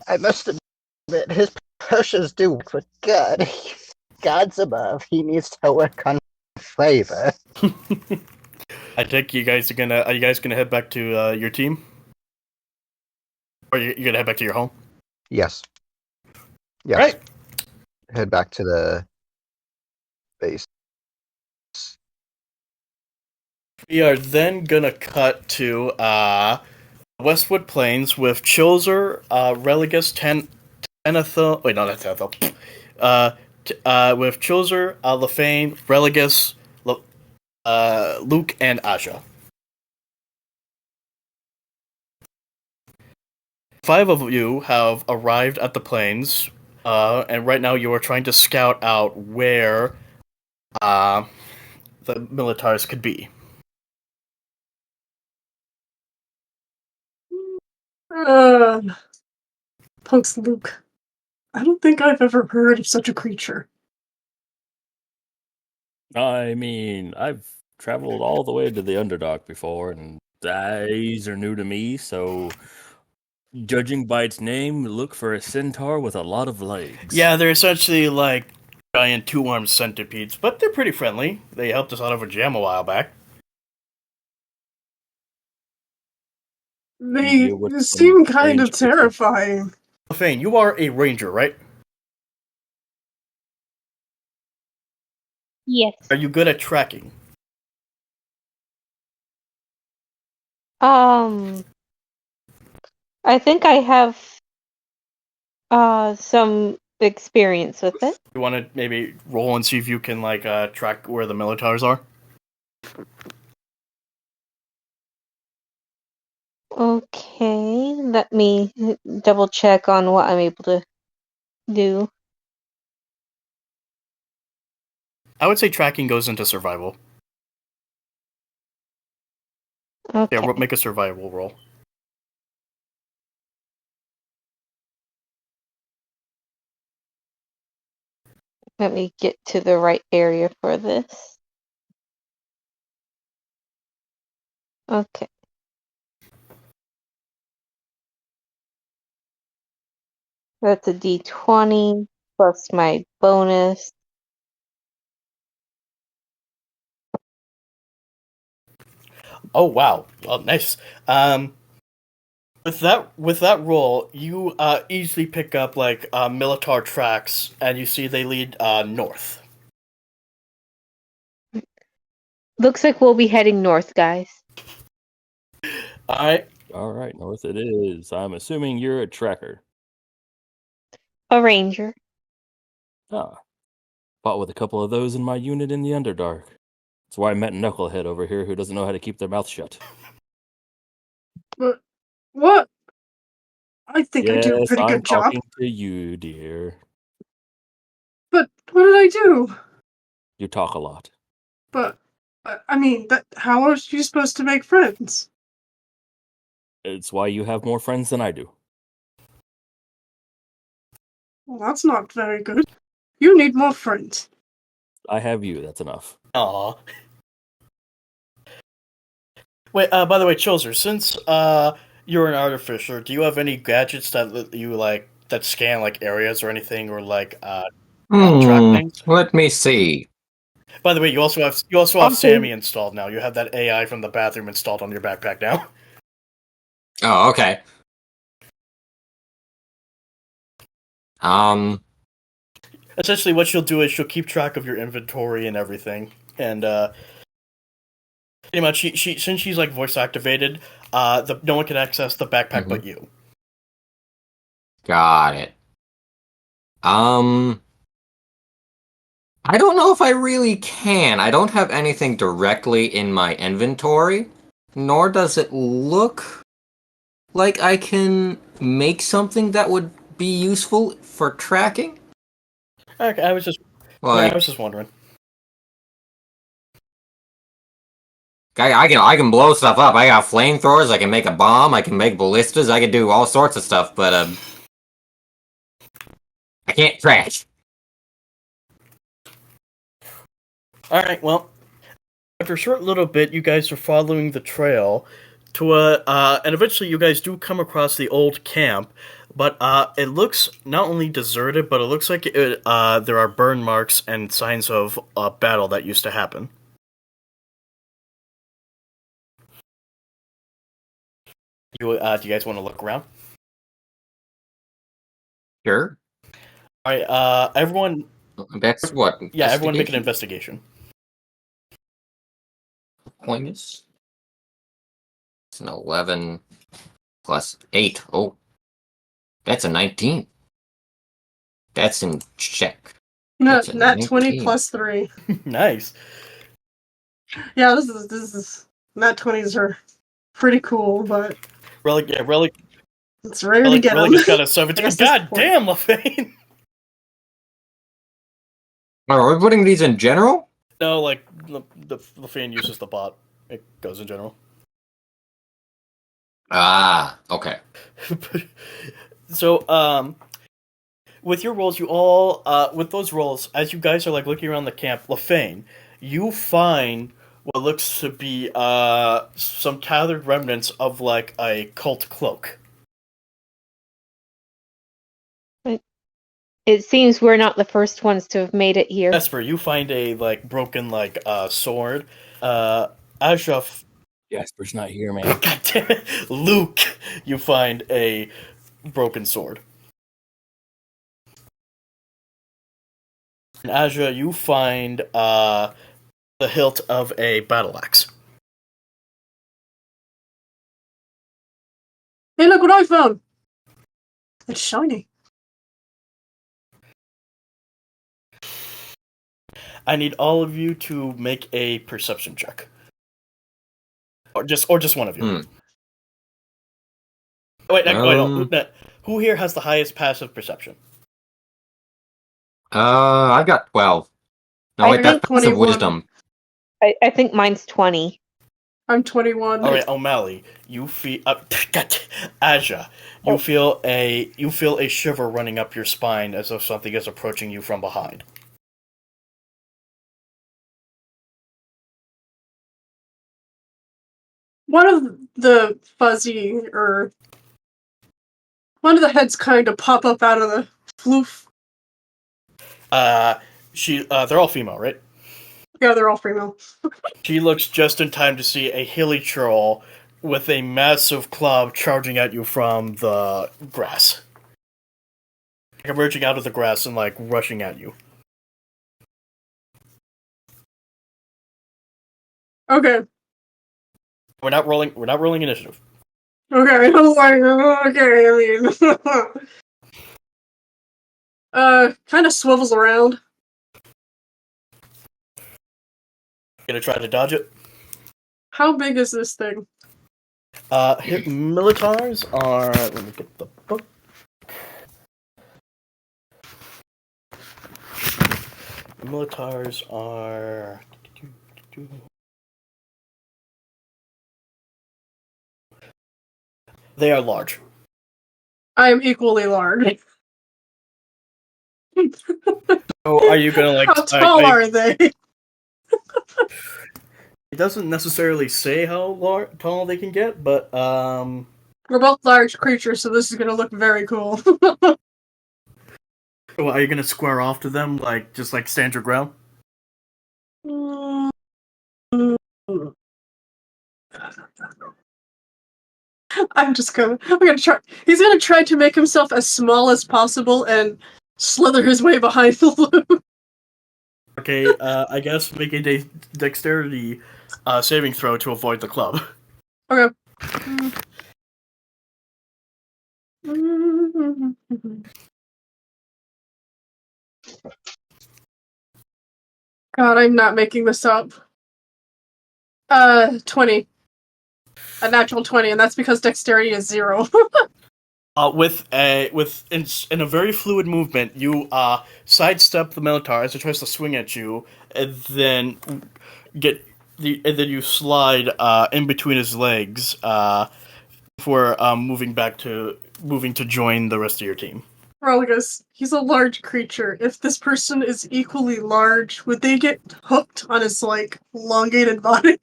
I must admit, his potions do work, but God, God's above. He needs to work on flavor. I think you guys are you guys gonna head back to your team? Or you're gonna head back to your home? Yes. Yes. Right. Head back to the base. We are then gonna cut to Westwood Plains with Chilzer, Religus, Tenethil. Wait, no, that's Tenethil. With Chilzer, Lefane, Religus, Luke, and Asha. 5 of you have arrived at the plains, and right now you are trying to scout out where the Militars could be. Punks Luke. I don't think I've ever heard of such a creature. I mean, I've traveled all the way to the Underdark before, and these are new to me, so judging by its name, look for a centaur with a lot of legs. Yeah, they're essentially like giant 2-armed centipedes, but they're pretty friendly. They helped us out of a jam a while back. They deal with some seem kind of strange creatures. terrifying. Lefane, you are a ranger, right? Yes. Are you good at tracking? I think I have some experience with it. You want to maybe roll and see if you can like track where the Militars are? Okay, let me double check on what I'm able to do. I would say tracking goes into survival. Okay. Yeah, make a survival roll. Let me get to the right area for this. Okay. That's a D20 plus my bonus. Oh wow! Well, nice. With that roll, you easily pick up like Militar tracks, and you see they lead north. Looks like we'll be heading north, guys. All All right, north it is. I'm assuming you're a tracker. A ranger. Ah, fought with a couple of those in my unit in the Underdark. That's why I met Knucklehead over here who doesn't know how to keep their mouth shut. But what? I think I do a Yes, pretty I'm good job. talking to you, dear. But what did I do? You talk a lot. But I mean, how are you supposed to make friends? It's why you have more friends than I do. Well, that's not very good. You need more friends. I have you, that's enough. Aw. Wait. By the way, Chilzer, since you're an artificer, do you have any gadgets that you like that scan like areas or anything, or like track things? Let me see. By the way, you also have Okay. Sammy installed now. You have that AI from the bathroom installed on your backpack now. Oh, okay. Essentially, what she'll do is she'll keep track of your inventory and everything, and pretty much she since she's like voice activated, no one can access the backpack but you. Got it. I don't know if I really can. I don't have anything directly in my inventory, nor does it look like I can make something that would be useful for tracking. Okay, I was just wondering. I can blow stuff up. I got flamethrowers. I can make a bomb. I can make ballistas. I can do all sorts of stuff, but I can't trash. All right, well, after a short little bit, you guys are following the trail to and eventually you guys do come across the old camp, but it looks not only deserted, but it looks like there are burn marks and signs of a battle that used to happen. Do you guys want to look around? Sure. All right, everyone. That's what. Yeah, everyone make an investigation. Points. It's an 11 plus 8. Oh, that's a 19. That's in check. Not That's a 20 19. plus 3. Nice. Yeah, this is nat 20s are pretty cool, but Relic it's rare to get them. just got a 17. God damn, LaFane. Are we putting these in general? No, like the fan uses the bot. It goes in general. Ah, okay. So, with your rolls, you all with those rolls, as you guys are like looking around the camp, LaFane, you find what looks to be some tattered remnants of like a cult cloak. It seems we're not the first ones to have made it here. Esper, you find a like broken like sword. Ashraf, Jasper's not here, man. God damn it, Luke, you find a broken sword. And Aja, you find the hilt of a battle axe. Hey, look what I found! It's shiny. I need all of you to make a perception check, or just one of you. Wait, no. Who here has the highest passive perception? I've got 12. No, wait, that's passive 21. wisdom. I think mine's 20. I'm 21. All right, O'Malley, you feel Aja, you feel a shiver running up your spine as if something is approaching you from behind. One of the heads kind of pop up out of the floof. They're all female, right? Yeah, they're all female. She looks just in time to see a hilly troll with a massive club charging at you from the grass. Like emerging out of the grass and like rushing at you. Okay. We're not rolling initiative. Okay, I'm like, okay, I mean... kind of swivels around. Gonna try to dodge it? How big is this thing? Militars are... Let me get the book. Militars are... They are large. I am equally large. So are you gonna like... How tall are they? It doesn't necessarily say how tall they can get, but We're both large creatures, so this is gonna look very cool. Well, are you gonna square off to them, like just like stand your ground? I'm gonna try. He's gonna try to make himself as small as possible and slither his way behind the loop. Okay, I guess make a dexterity saving throw to avoid the club. Okay. God, I'm not making this up. 20. A natural 20, and that's because dexterity is 0. In a very fluid movement, you sidestep the Minotaur as it tries to swing at you, and then you slide in between his legs before moving to join the rest of your team. Roligus, he's a large creature. If this person is equally large, would they get hooked on his, like, elongated body?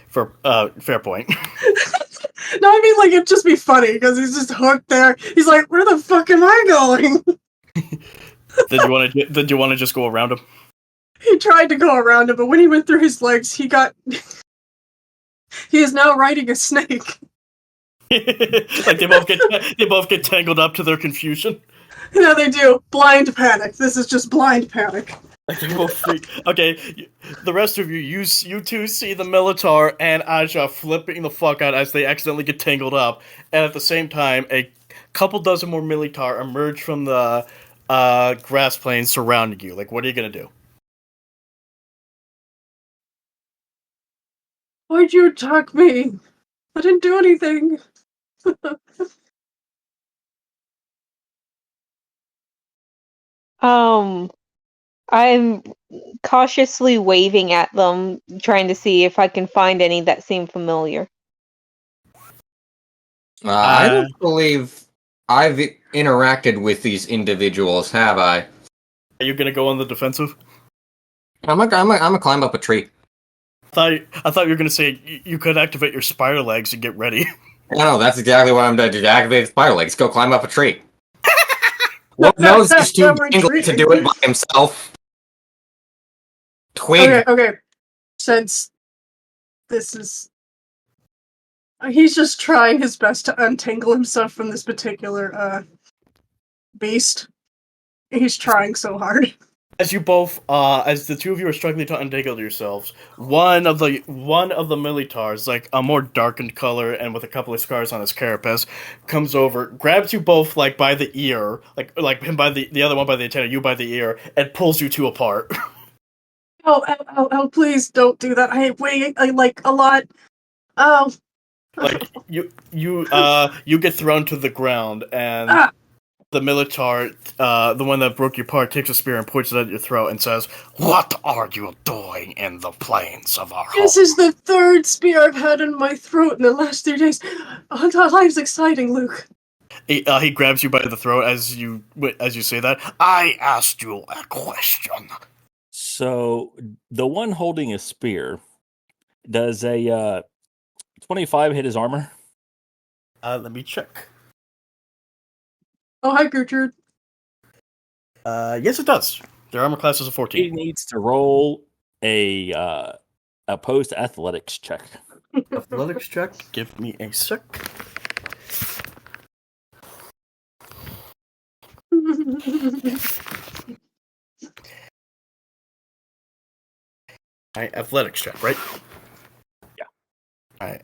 Fair point. No, I mean, like, it'd just be funny, because he's just hooked there. He's like, where the fuck am I going? Did you want to just go around him? He tried to go around him, but when he went through his legs, he is now riding a snake. Like they both get tangled up to their confusion. Yeah, they do. Blind panic. This is just blind panic. Like they both freak. Okay, the rest of you two see the Minotaur and Aja flipping the fuck out as they accidentally get tangled up, and at the same time, a couple dozen more Minotaur emerge from the grass plains surrounding you. Like, what are you gonna do? Why'd you attack me? I didn't do anything. I'm cautiously waving at them, trying to see if I can find any that seem familiar. I don't believe I've interacted with these individuals, have I? Are you gonna go on the defensive? I'm gonna climb up a tree. I thought you were gonna say you could activate your spider legs and get ready. No, that's exactly what I'm doing. To activate spider legs, go climb up a tree. What knows he's too angry to do it by himself? Twig. Okay. Since this is... He's just trying his best to untangle himself from this particular, beast. He's trying so hard. As the two of you are struggling to untangle yourselves, one of the Militars, like a more darkened color and with a couple of scars on his carapace, comes over, grabs you both like by the ear, like him by the other one by the antenna, you by the ear, and pulls you two apart. Oh, please don't do that. I weigh, like, a lot. Oh. Like, you get thrown to the ground, and the Minotaur, the one that broke you apart, takes a spear and points it at your throat and says, "What are you doing in the plains of our home?" This is the third spear I've had in my throat in the last 3 days. Life's exciting, Luke. He grabs you by the throat as you say that. I asked you a question. So the one holding a spear, does a 25 hit his armor? Let me check. Oh, hi, Gertrude. Yes, it does. Their armor class is a 14. He needs to roll a opposed athletics check. Athletics check. Give me a sec. Alright, athletics check, right? Yeah. Alright,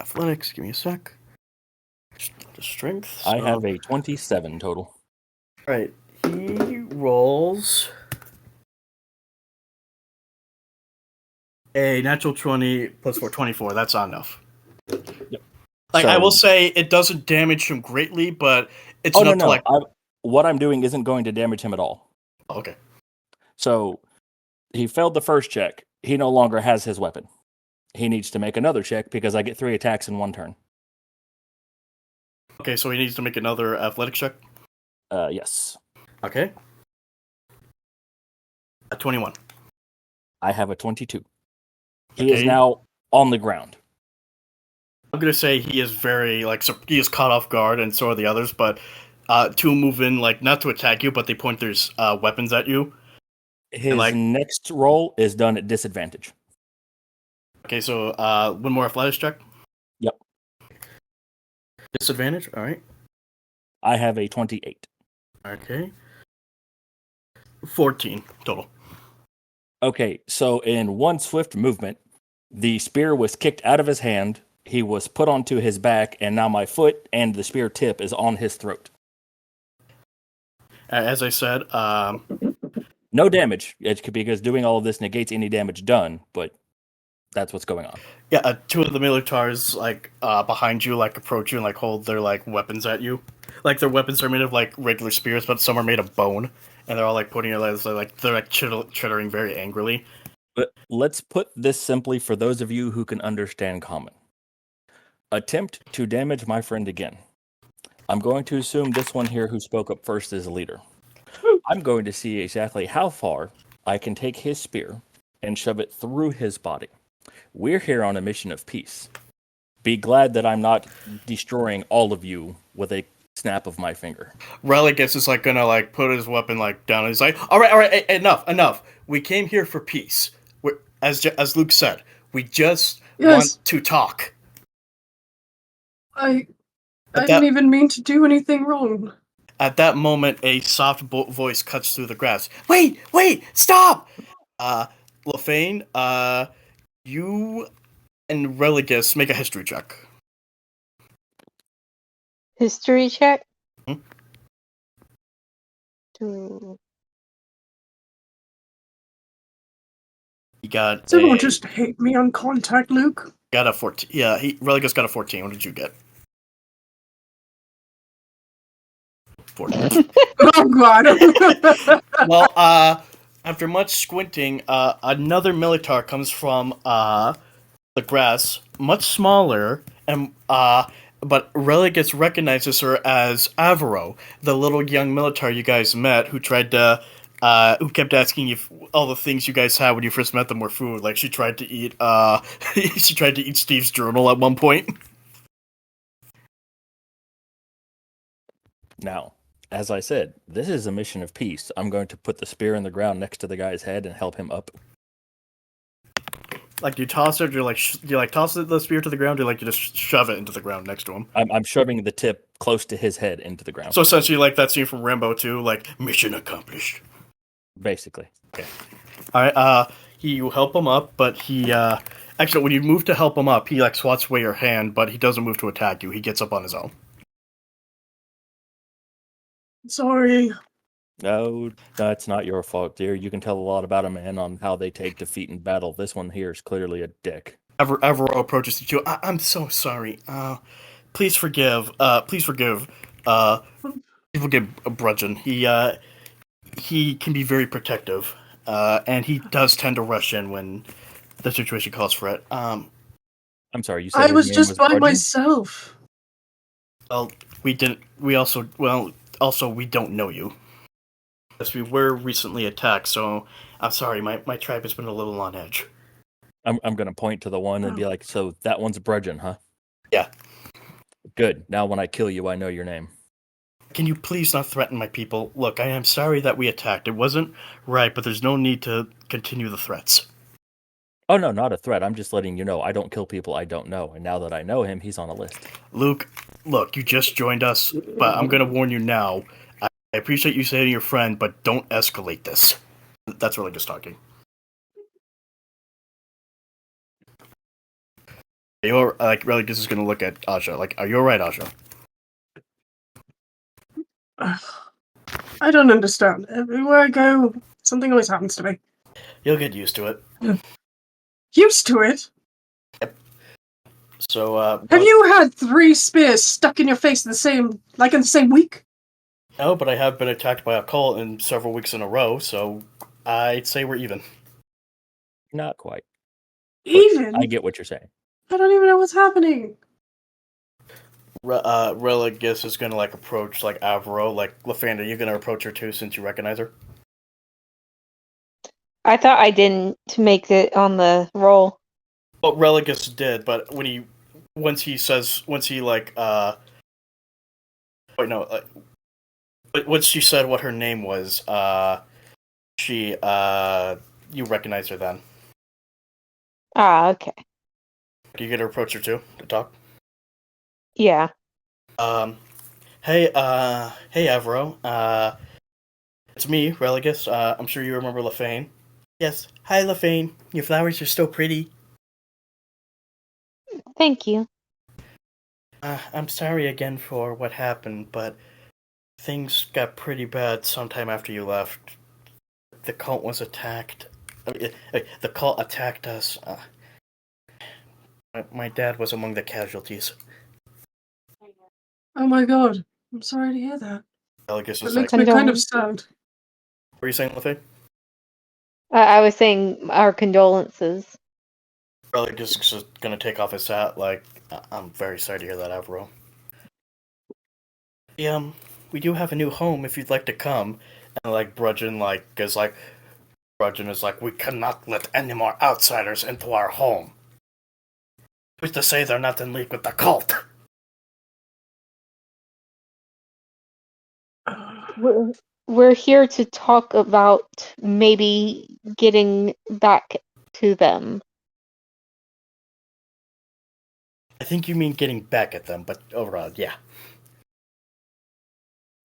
athletics, give me a sec. The strength. I have a 27 total. Alright, he rolls a natural 20 plus 4, 24. That's not enough. Yep. Like, I will say, it doesn't damage him greatly, but it's enough to, like... what I'm doing isn't going to damage him at all. Okay. So, he failed the first check. He no longer has his weapon. He needs to make another check because I get 3 attacks in one turn. Okay, so he needs to make another athletics check? Yes. Okay. A 21. I have a 22. He is now on the ground. I'm gonna say he is very, like, so he is caught off guard, and so are the others, but two move in, like, not to attack you, but they point their weapons at you. His next roll is done at disadvantage. Okay, so one more athletics check? Yep. Disadvantage? Alright. I have a 28. Okay. 14 total. Okay, so in one swift movement, the spear was kicked out of his hand, he was put onto his back, and now my foot and the spear tip is on his throat. As I said, no damage, because doing all of this negates any damage done, but That's what's going on. Yeah, two of the Militars, like, behind you, like, approach you and, like, hold their, like, weapons at you. Like, their weapons are made of, like, regular spears, but some are made of bone. And they're all, like, putting your legs, like, they're, like, chittering very angrily. But let's put this simply for those of you who can understand common. Attempt to damage my friend again. I'm going to assume this one here who spoke up first is a leader. I'm going to see exactly how far I can take his spear and shove it through his body. We're here on a mission of peace. Be glad that I'm not destroying all of you with a snap of my finger. Religus is, like, gonna, like, put his weapon, like, down, and he's like, alright, enough. We came here for peace. As Luke said, we just want to talk. I didn't even mean to do anything wrong. At that moment, a soft voice cuts through the grass. Wait, stop! Lefane, you and Religus make a history check. History check? Hmm? Hmm. You got Someone just hate me on contact, Luke. Got a 14. Yeah, Religus got a 14. What did you get? 14. Oh god. Well, after much squinting, another Militar comes from the grass, much smaller, and but Religus recognizes her as Avro, the little young Militar you guys met, who who kept asking if all the things you guys had when you first met them were food. Like, she tried to eat she tried to eat Steve's journal at one point. Now, as I said, this is a mission of peace. I'm going to put the spear in the ground next to the guy's head and help him up. Like, do you toss it? Do you toss the spear to the ground? Or you just shove it into the ground next to him? I'm shoving the tip close to his head into the ground. So essentially, like that scene from Rambo 2, like, mission accomplished. Basically. Okay. All right. You help him up, but he actually, when you move to help him up, he like swats away your hand, but he doesn't move to attack you. He gets up on his own. Sorry. No, that's not your fault, dear. You can tell a lot about a man on how they take defeat in battle. This one here is clearly a dick. Evero approaches you. I'm so sorry. Please forgive. Please forgive. Please forgive Brudgeon. He can be very protective. And he does tend to rush in when the situation calls for it. I'm sorry, you said I his was name just by Brudgeon? myself. Well, we didn't. We also we don't know you. Yes, we were recently attacked, so I'm sorry. My tribe has been a little on edge. I'm gonna point to the one and be like, so that one's Brudgeon, huh? Yeah. Good. Now when I kill you, I know your name. Can you please not threaten my people? Look, I am sorry that we attacked. It wasn't right, but there's no need to continue the threats. Oh no, not a threat. I'm just letting you know I don't kill people I don't know, and now that I know him, he's on a list. Luke, look, you just joined us, but I'm gonna warn you now. I appreciate you saving your friend, but don't escalate this. That's really just talking. You're like really just is gonna look at Asha. Like, are you alright, Asha? I don't understand. Everywhere I go, something always happens to me. You'll get used to it. Used to it? Yep. So, have you had 3 spears stuck in your face in the same week? No, but I have been attacked by a cult in several weeks in a row, so I'd say we're even. Not quite. Even? I get what you're saying. I don't even know what's happening. Religus is gonna like approach like Avro, like Lafanda. You gonna approach her too since you recognize her? I thought I didn't make it on the roll. Well, Religus did, but once he once she said what her name was, you recognized her then. Ah, okay. You get to approach her too to talk. Yeah. Hey, Avro. It's me, Religus. I'm sure you remember Lafane. Yes. Hi, Lafane. Your flowers are so pretty. Thank you. I'm sorry again for what happened, but things got pretty bad sometime after you left. The cult was attacked. The cult attacked us. My dad was among the casualties. Oh my god. I'm sorry to hear that. Religus That is makes like, me kind of Condolences. sad. what were you saying, LaFay? I was saying our condolences. Religus is just gonna take off his hat, like, I'm very sorry to hear that, Avro. We do have a new home if you'd like to come. And, like, Brudgeon is like, we cannot let any more outsiders into our home. Who's to say they're not in league with the cult? We're here to talk about maybe getting back to them. I think you mean getting back at them, but overall, yeah.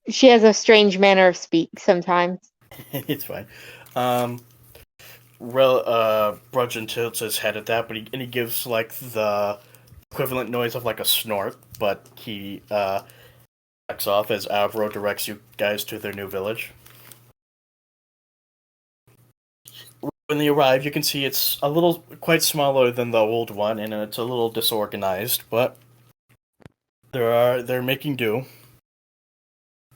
She has a strange manner of speak sometimes. It's fine. Brudgeon tilts his head at that, but he gives like the equivalent noise of like a snort, but he backs off as Avro directs you guys to their new village. When they arrive, you can see it's quite smaller than the old one, and it's a little disorganized, but they're making do.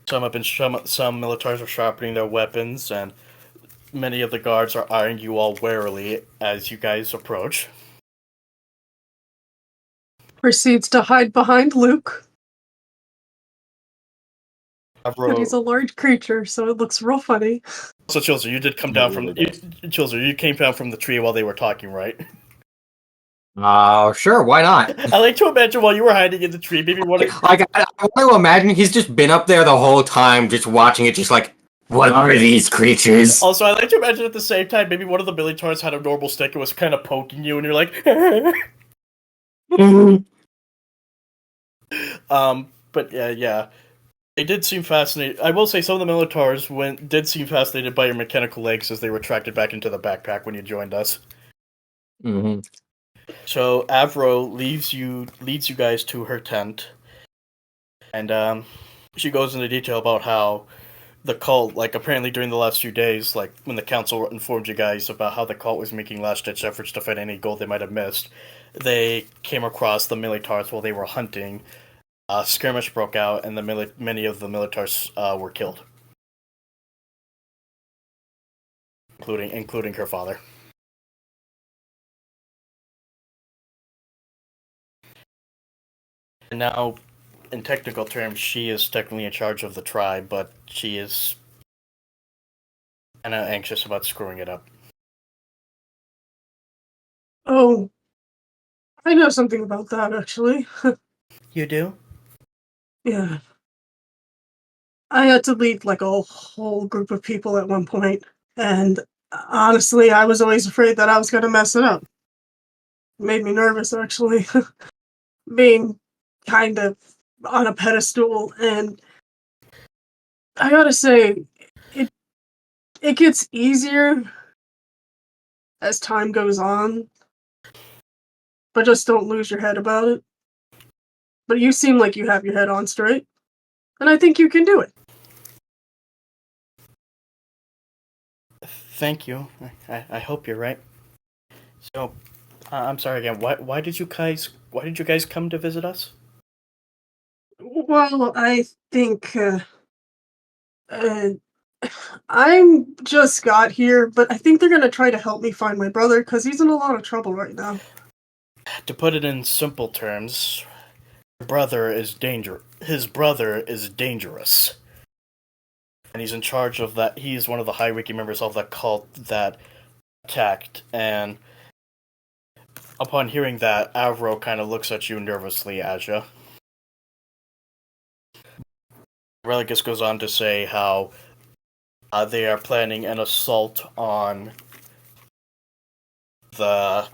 Some militars are sharpening their weapons, and many of the guards are eyeing you all warily as you guys approach. Proceeds to hide behind Luke. Avro, And he's a large creature, so it looks real funny. So Chilzer, you did come down from Chilzer, you came down from the tree while they were talking, right? Sure, why not? I like to imagine while you were hiding in the tree, maybe one of I want to imagine he's just been up there the whole time, just watching it, just like, what are these creatures? Also, I like to imagine at the same time, maybe one of the Militars had a normal stick and was kind of poking you, and you're like, but yeah. They did seem fascinated. I will say some of the Militars did seem fascinated by your mechanical legs as they retracted back into the backpack when you joined us. Mm-hmm. So Avro leads you guys to her tent, and she goes into detail about how the cult, like apparently during the last few days, like when the council informed you guys about how the cult was making last-ditch efforts to find any gold they might have missed, they came across the Militars while they were hunting. Skirmish broke out, and many of the Militars were killed, including her father. And now, in technical terms, she is technically in charge of the tribe, but she is kind of anxious about screwing it up. Oh, I know something about that, actually. You do? Yeah. I had to lead like a whole group of people at one point, and honestly, I was always afraid that I was going to mess it up. It made me nervous, actually. Being kind of on a pedestal, and I gotta say, it gets easier as time goes on, but just don't lose your head about it. But you seem like you have your head on straight, and I think you can do it. Thank you. I hope you're right. So, I'm sorry again. Why did you guys come to visit us? Well, I think uh, I'm just got here, but I think they're gonna try to help me find my brother because he's in a lot of trouble right now. To put it in simple terms, his brother is dangerous. And he's in charge of that. He's one of the high ranking members of the cult that attacked. And upon hearing that, Avro kind of looks at you nervously, Aja. Religus goes on to say how they are planning an assault on the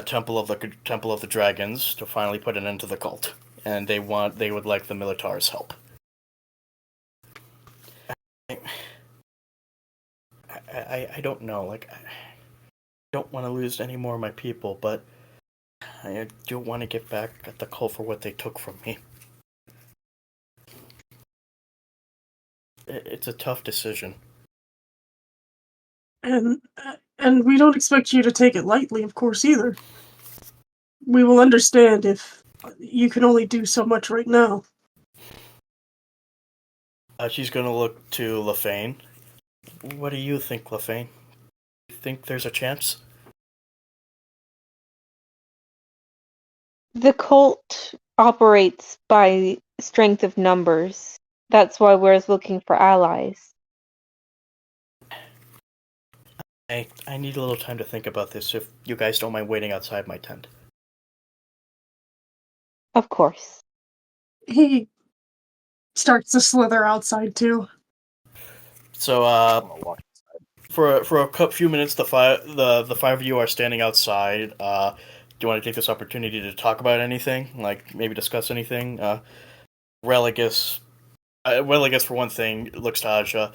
Temple of the Dragons to finally put an end to the cult, and they would like the Militars' help. I don't know, like, I don't want to lose any more of my people, but I do want to get back at the cult for what they took from me. It's a tough decision. And And we don't expect you to take it lightly, of course, either. We will understand if you can only do so much right now. She's gonna look to LaFane. What do you think, LaFane? You think there's a chance? The cult operates by strength of numbers. That's why we're looking for allies. I need a little time to think about this, if you guys don't mind waiting outside my tent. Of course. He starts to slither outside, too. So, I'm gonna walk. for a few minutes, the five of you are standing outside. Do you want to take this opportunity to talk about anything, like maybe discuss anything? Religus, Religus for one thing, looks to Aja.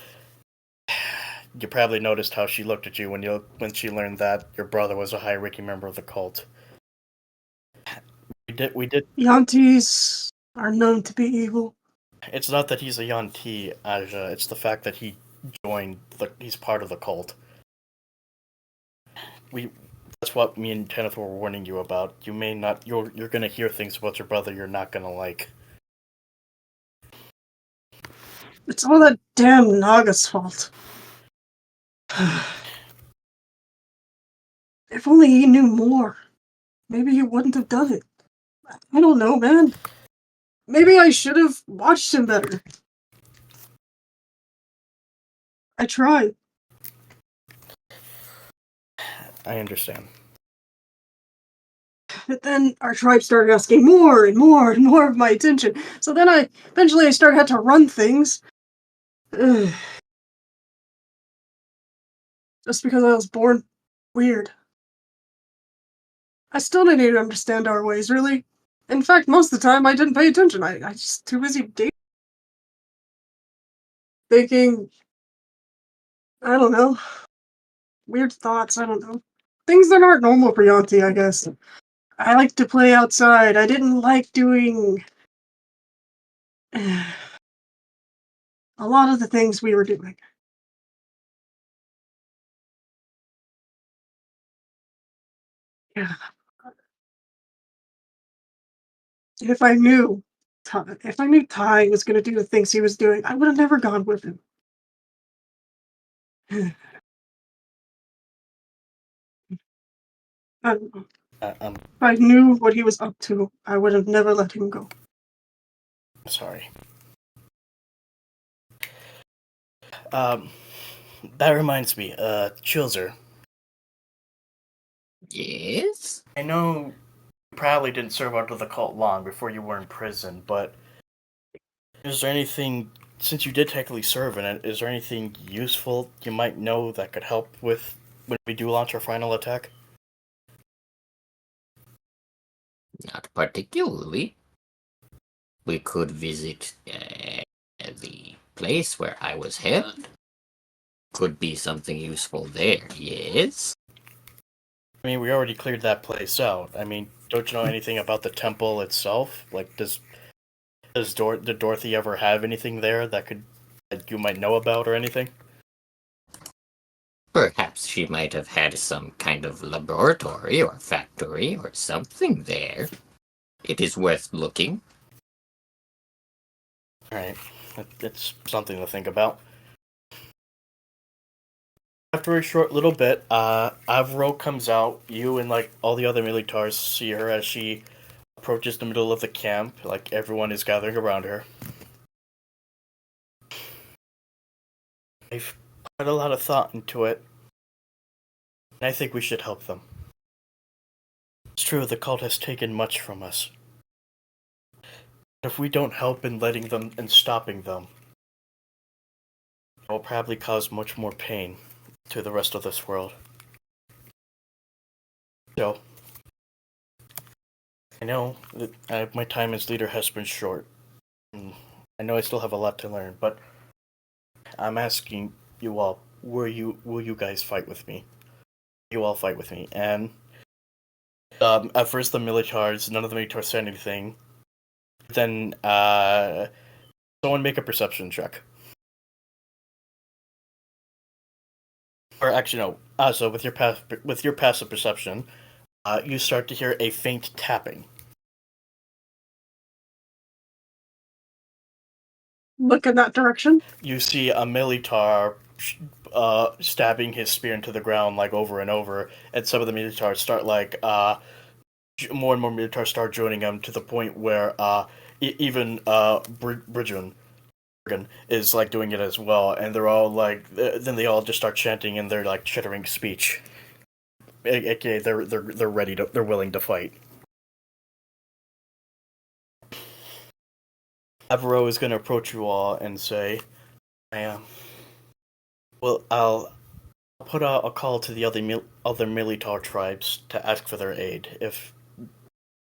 You probably noticed how she looked at you when she learned that your brother was a high-ranking member of the cult. We did. Yantis are known to be evil. It's not that he's a Yanti, Aja. It's the fact that he's part of the cult. That's what me and Kenneth were warning you about. You may not. You're gonna hear things about your brother you're not gonna like. It's all that damn Naga's fault. If only he knew more. Maybe he wouldn't have done it. I don't know, man. Maybe I should have watched him better. I tried. I understand. But then our tribe started asking more and more and more of my attention. So then eventually I started had to run things. Ugh. Just because I was born weird. I still didn't even understand our ways, really. In fact, most of the time I didn't pay attention. I just too busy thinking, I don't know, weird thoughts, I don't know. Things that aren't normal for Yanti, I guess. I like to play outside. I didn't like doing a lot of the things we were doing. Yeah. If I knew Ty was going to do the things he was doing, I would have never gone with him. I don't know. I'm If I knew what he was up to, I would have never let him go. sorry. That reminds me. Chilzer. Yes? I know you probably didn't serve under the cult long before you were in prison, but is there anything, since you did technically serve in it, is there anything useful you might know that could help with when we do launch our final attack? Not particularly. We could visit the place where I was held. Could be something useful there, yes? I mean, we already cleared that place out. I mean, don't you know anything about the temple itself? Like, did Dorothy ever have anything there that you might know about or anything? Perhaps she might have had some kind of laboratory or factory or something there. It is worth looking. Alright, it's something to think about. After a short little bit, Avro comes out. You and, like, all the other militars see her as she approaches the middle of the camp. Like, everyone is gathering around her. I've put a lot of thought into it, and I think we should help them. It's true, the cult has taken much from us. But if we don't help in letting them and stopping them, it will probably cause much more pain to the rest of this world. So, I know that my time as leader has been short. And I know I still have a lot to learn, but I'm asking you all, will you guys fight with me? You all fight with me. And at first the militars, none of the militars said anything. Then someone make a perception check. or actually no. So with your passive perception, you start to hear a faint tapping. Look in that direction. You see a Militar stabbing his spear into the ground like over and over, and some of the Militars start like more and more Militars start joining him to the point where even Bridgen is like doing it as well, and they're all like then they all just start chanting in their like chittering speech. AKA they're ready to they're willing to fight. Avro is going to approach you all and say, well, I'll put out a call to the other Militar tribes to ask for their aid, if you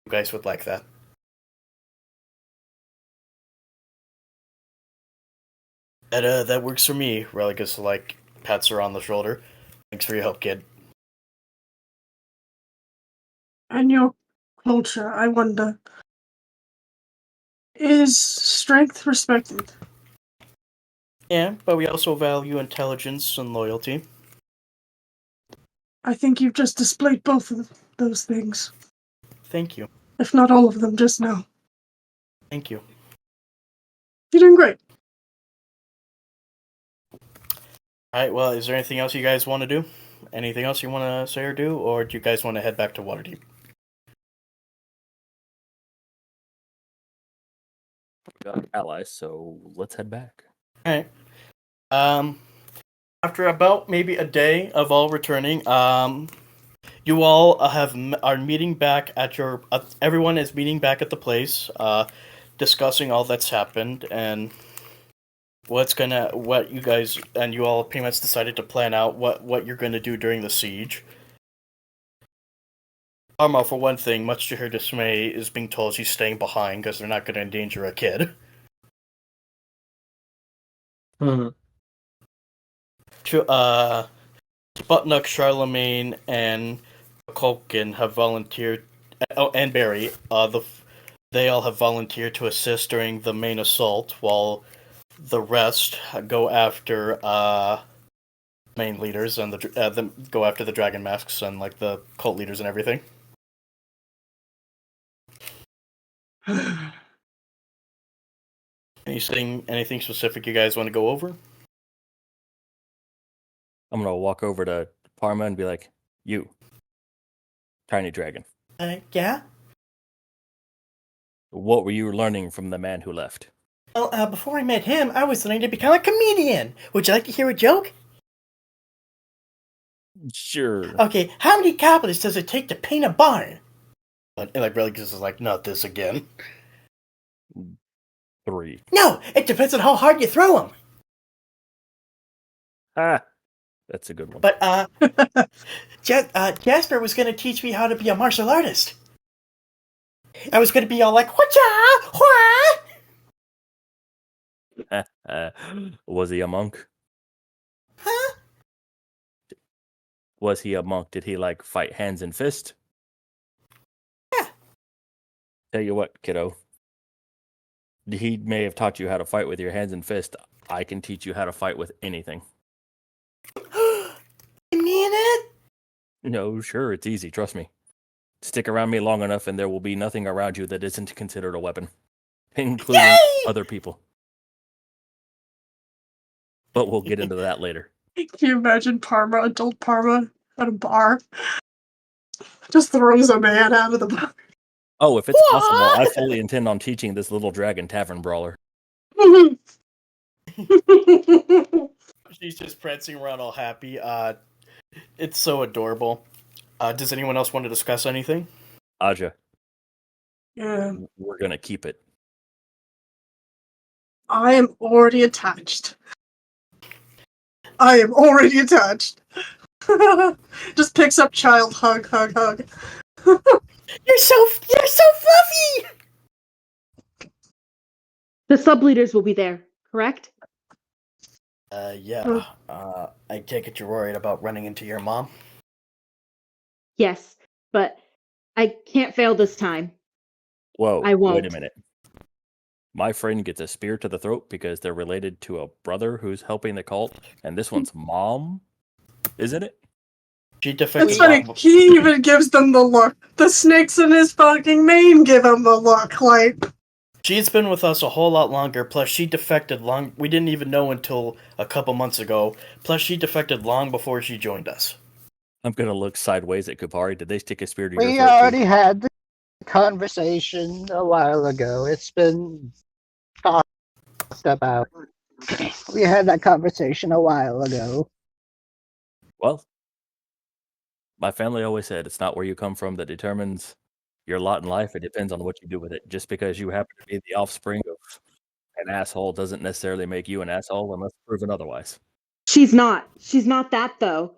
guys would like that. That works for me. Religus like pats her on the shoulder. Thanks for your help, kid. And your culture, I wonder, is strength respected? Yeah, but we also value intelligence and loyalty. I think you've just displayed both of those things. Thank you. If not all of them just now. Thank you. You're doing great. Alright, well, is there anything else you guys want to do? Anything else you want to say or do? Or do you guys want to head back to Waterdeep? We got allies, so let's head back. Alright. After about maybe a day of all returning, you all are meeting back at your. Everyone is meeting back at the place, discussing all that's happened and what you guys and you all pretty much decided to plan out what you're gonna do during the siege. Arma, for one thing, much to her dismay, is being told she's staying behind because they're not going to endanger a kid. Mhm. Sputnik, Charlemagne, and Kulkin have volunteered. Oh, and Barry. They all have volunteered to assist during the main assault, while the rest go after main leaders and go after the dragon masks and like the cult leaders and everything. Anything specific you guys want to go over? I'm gonna walk over to Parma and be like, "You, tiny dragon, Yeah? what were you learning from the man who left?" Well, before I met him, I was learning to become a comedian. Would you like to hear a joke? Sure. Okay, how many capitalists does it take to paint a barn? And like, Religus is like, not this again. 3. No, it depends on how hard you throw them. Ah, that's a good one. But, Jasper was going to teach me how to be a martial artist. I was going to be all like, whatcha, wha? Was he a monk? Huh? Was he a monk? Did he like fight hands and fist? Yeah. Tell you what, kiddo. He may have taught you how to fight with your hands and fist. I can teach you how to fight with anything. You mean it? No, sure, it's easy. Trust me. Stick around me long enough, and there will be nothing around you that isn't considered a weapon, including Yay! other people. But we'll get into that later. Can you imagine Parma, adult Parma, at a bar? Just throws a man out of the bar. Oh, if it's What? possible, I fully intend on teaching this little dragon tavern brawler. She's just prancing around all happy. It's so adorable. Does anyone else want to discuss anything? Aja, Yeah. we're gonna keep it. I am already attached. I am already attached. Just picks up child, hug, hug, hug. You're so fluffy! The sub-leaders will be there, correct? Yeah. I take it you're worried about running into your mom? Yes, but I can't fail this time. Whoa, I won't. wait a minute. My friend gets a spear to the throat because they're related to a brother who's helping the cult, and this one's mom? isn't it? She defected It's funny. long. He even gives them the look. The snakes in his fucking mane give him the look. Like, She's been with us a whole lot longer. Plus, she defected long. We didn't even know until a couple months ago. Plus, she defected long before she joined us. I'm gonna look sideways at Kupari. Did they stick a spear to your We throat? already Too? had the conversation a while ago. It's been talked about. We had that conversation a while ago. Well, my family always said it's not where you come from that determines your lot in life. It depends on what you do with it. Just because you happen to be the offspring of an asshole doesn't necessarily make you an asshole unless proven otherwise. She's not. She's not that though.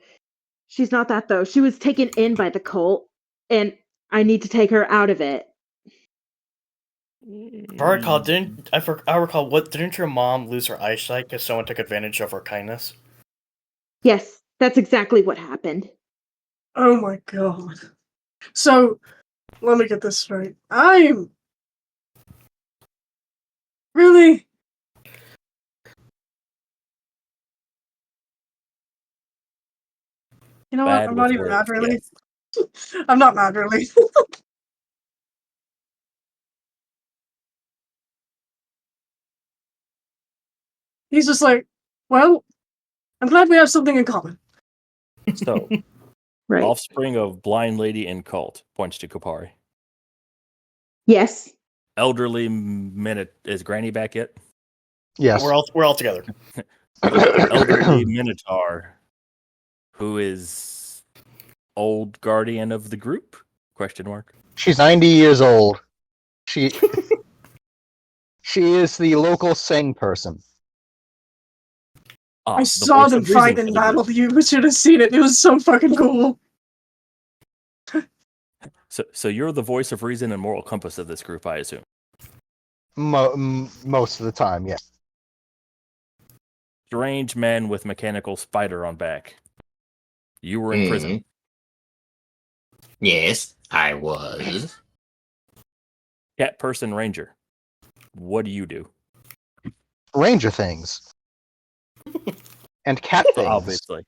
She's not that though. She was taken in by the cult, and I need to take her out of it. If I recall, didn't your mom lose her eyesight because someone took advantage of her kindness? Yes, that's exactly what happened. oh my god. So, let me get this straight. I'm really. You know what? Bad I'm not with even mad, words, really. yes. I'm not mad, really. He's just like, well, I'm glad we have something in common. So, Right. offspring of blind lady and cult points to Kupari. Yes. Elderly minute is Granny back yet? Yes. We're all together. Elderly minotaur, who is old guardian of the group? Question mark. She's 90 years old. She is the local sane person. Ah, I the saw voice them of reason fight for in the battle. group. You should have seen it. It was so fucking cool. So you're the voice of reason and moral compass of this group, I assume. Most of the time, yes. Strange man with mechanical spider on back. You were in prison. Yes, I was. Cat person ranger. What do you do? Ranger things. And cat So things. obviously.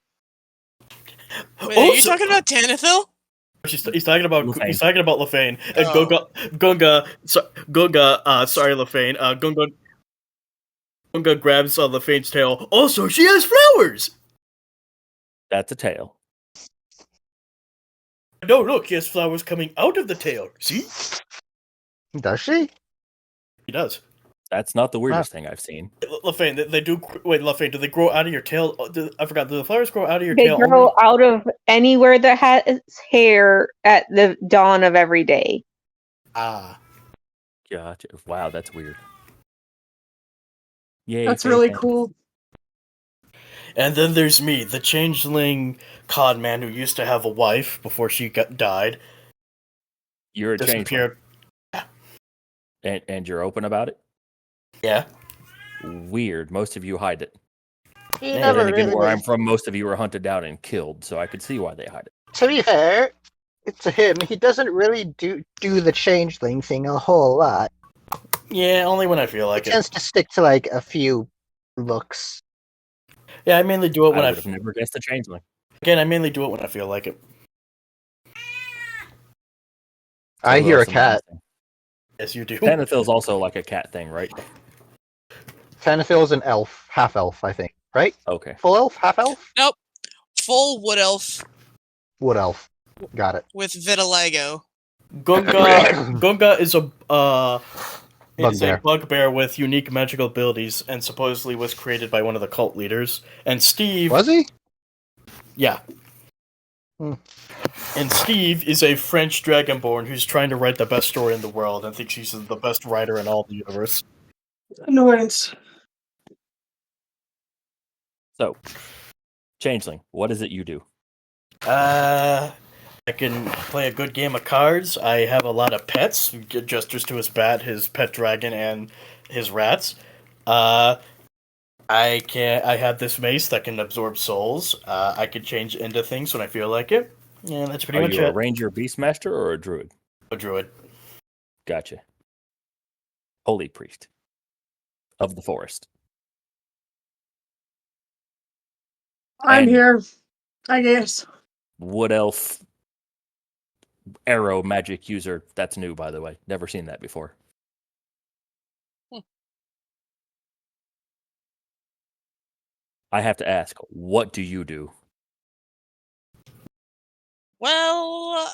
Wait, are you talking about Tanithil? He's talking about Lefane. Lefane and Oh. Gunga. Sorry, Lefane. Gunga grabs Lefane's tail. Also, she has flowers. That's a tail. No, look, she has flowers coming out of the tail. See, Does she? he does. That's not the weirdest thing I've seen. Lefane, they do. Wait, Lefane, do they grow out of your tail? I forgot. Do the flowers grow out of your They tail grow only? out of anywhere that has hair at the dawn of every day. Ah. Gotcha. Wow, that's weird. Yay, That's Faye really fans. cool. And then there's me, the changeling cod man who used to have a wife before she died. You're a changeling. Disappeared. And you're open about it? Yeah. Weird. Most of you hide it. He Yeah, never Then again, really where did. I'm from, most of you were hunted down and killed, so I could see why they hide it. To be fair, to him, he doesn't really do the changeling thing a whole lot. Yeah, only when I feel He like it. tends to stick to like a few looks. Yeah, I mainly do it when I I would have never guessed a changeling. Again, I mainly do it when I feel like it. So I who hear a else am I cat. missing? Yes, you do. Tanithil's also like a cat thing, right? Tanithil's an elf, half elf, I think. Right? Okay. Full elf, half elf, Nope. Full wood elf wood elf. Got it. with vitiligo. Gunga is a Bugbear. bugbear with unique magical abilities, and supposedly was created by one of the cult leaders. And Steve, Was he? yeah. Hmm. And Steve is a French dragonborn who's trying to write the best story in the world and thinks he's the best writer in all the universe. Annoyance. So, changeling, what is it you do? I can play a good game of cards. I have a lot of pets, gestures to his bat, his pet dragon, and his rats. I have this mace that can absorb souls. I can change into things when I feel like it. Yeah, that's pretty Are much you a it. ranger, beastmaster, or a druid? A druid. Gotcha. Holy priest of the forest. I'm And- here. I guess. Wood elf arrow magic user. That's new, by the way. Never seen that before. I have to ask, what do you do? Well,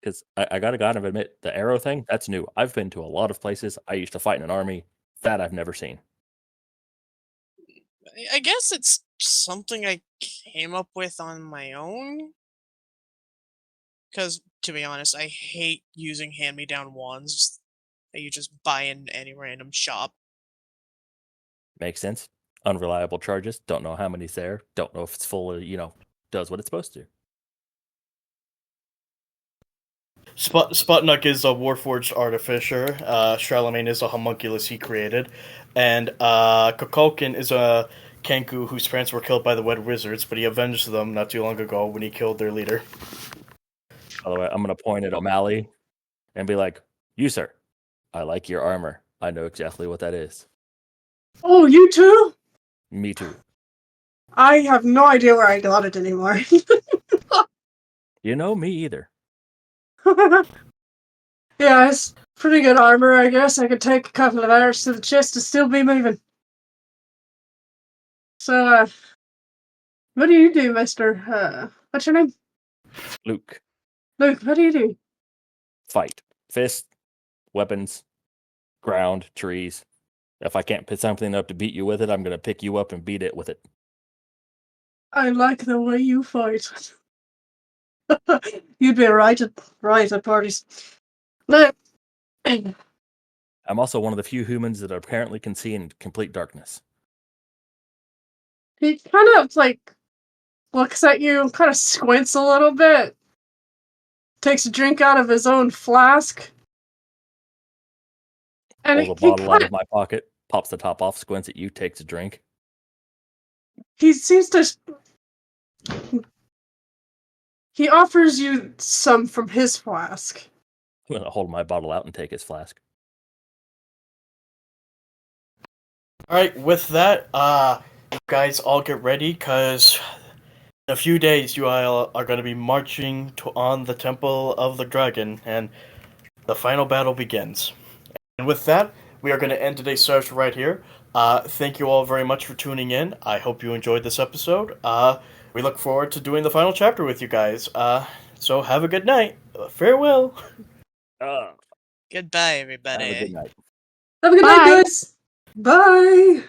Because I gotta admit, the arrow thing, that's new. I've been to a lot of places. I used to fight in an army. That I've never seen. I guess it's something I came up with on my own. Because, to be honest, I hate using hand-me-down wands that you just buy in any random shop. Makes sense. Unreliable charges. Don't know how many's there. Don't know if it's full of, does what it's supposed to. Sputnik is a Warforged artificer. Charlemagne is a homunculus he created. And Kukulkan is a Kenku whose parents were killed by the Wed Wizards, but he avenged them not too long ago when he killed their leader. By the way, I'm going to point at O'Malley and be like, you, sir, I like your armor. I know exactly what that is. Oh, you too? Me too. I have no idea where I got it anymore. Me either. Yeah, it's pretty good armor, I guess. I could take a couple of arrows to the chest and still be moving. So, what do you do, Mr. What's your name? Luke, Luke, what do you do? fight. Fist, weapons, ground, trees. If I can't pick something up to beat you with it, I'm going to pick you up and beat it with it. I like the way you fight. You'd be right at parties. No. I'm also one of the few humans that apparently can see in complete darkness. He kind of looks at you, kind of squints a little bit, takes a drink out of his own flask, and Pulls a bottle out of my pocket, pops the top off, squints at you, takes a drink. He seems to. He offers you some from his flask. I'm going to hold my bottle out and take his flask. Alright, with that, you guys all get ready, because in a few days you all are going to be marching on the Temple of the Dragon, and the final battle begins. And with that, we are going to end today's session right here. Thank you all very much for tuning in. I hope you enjoyed this episode. We look forward to doing the final chapter with you guys. So have a good night. Farewell. Goodbye, everybody. Have a good night. Have a good night, guys. Bye.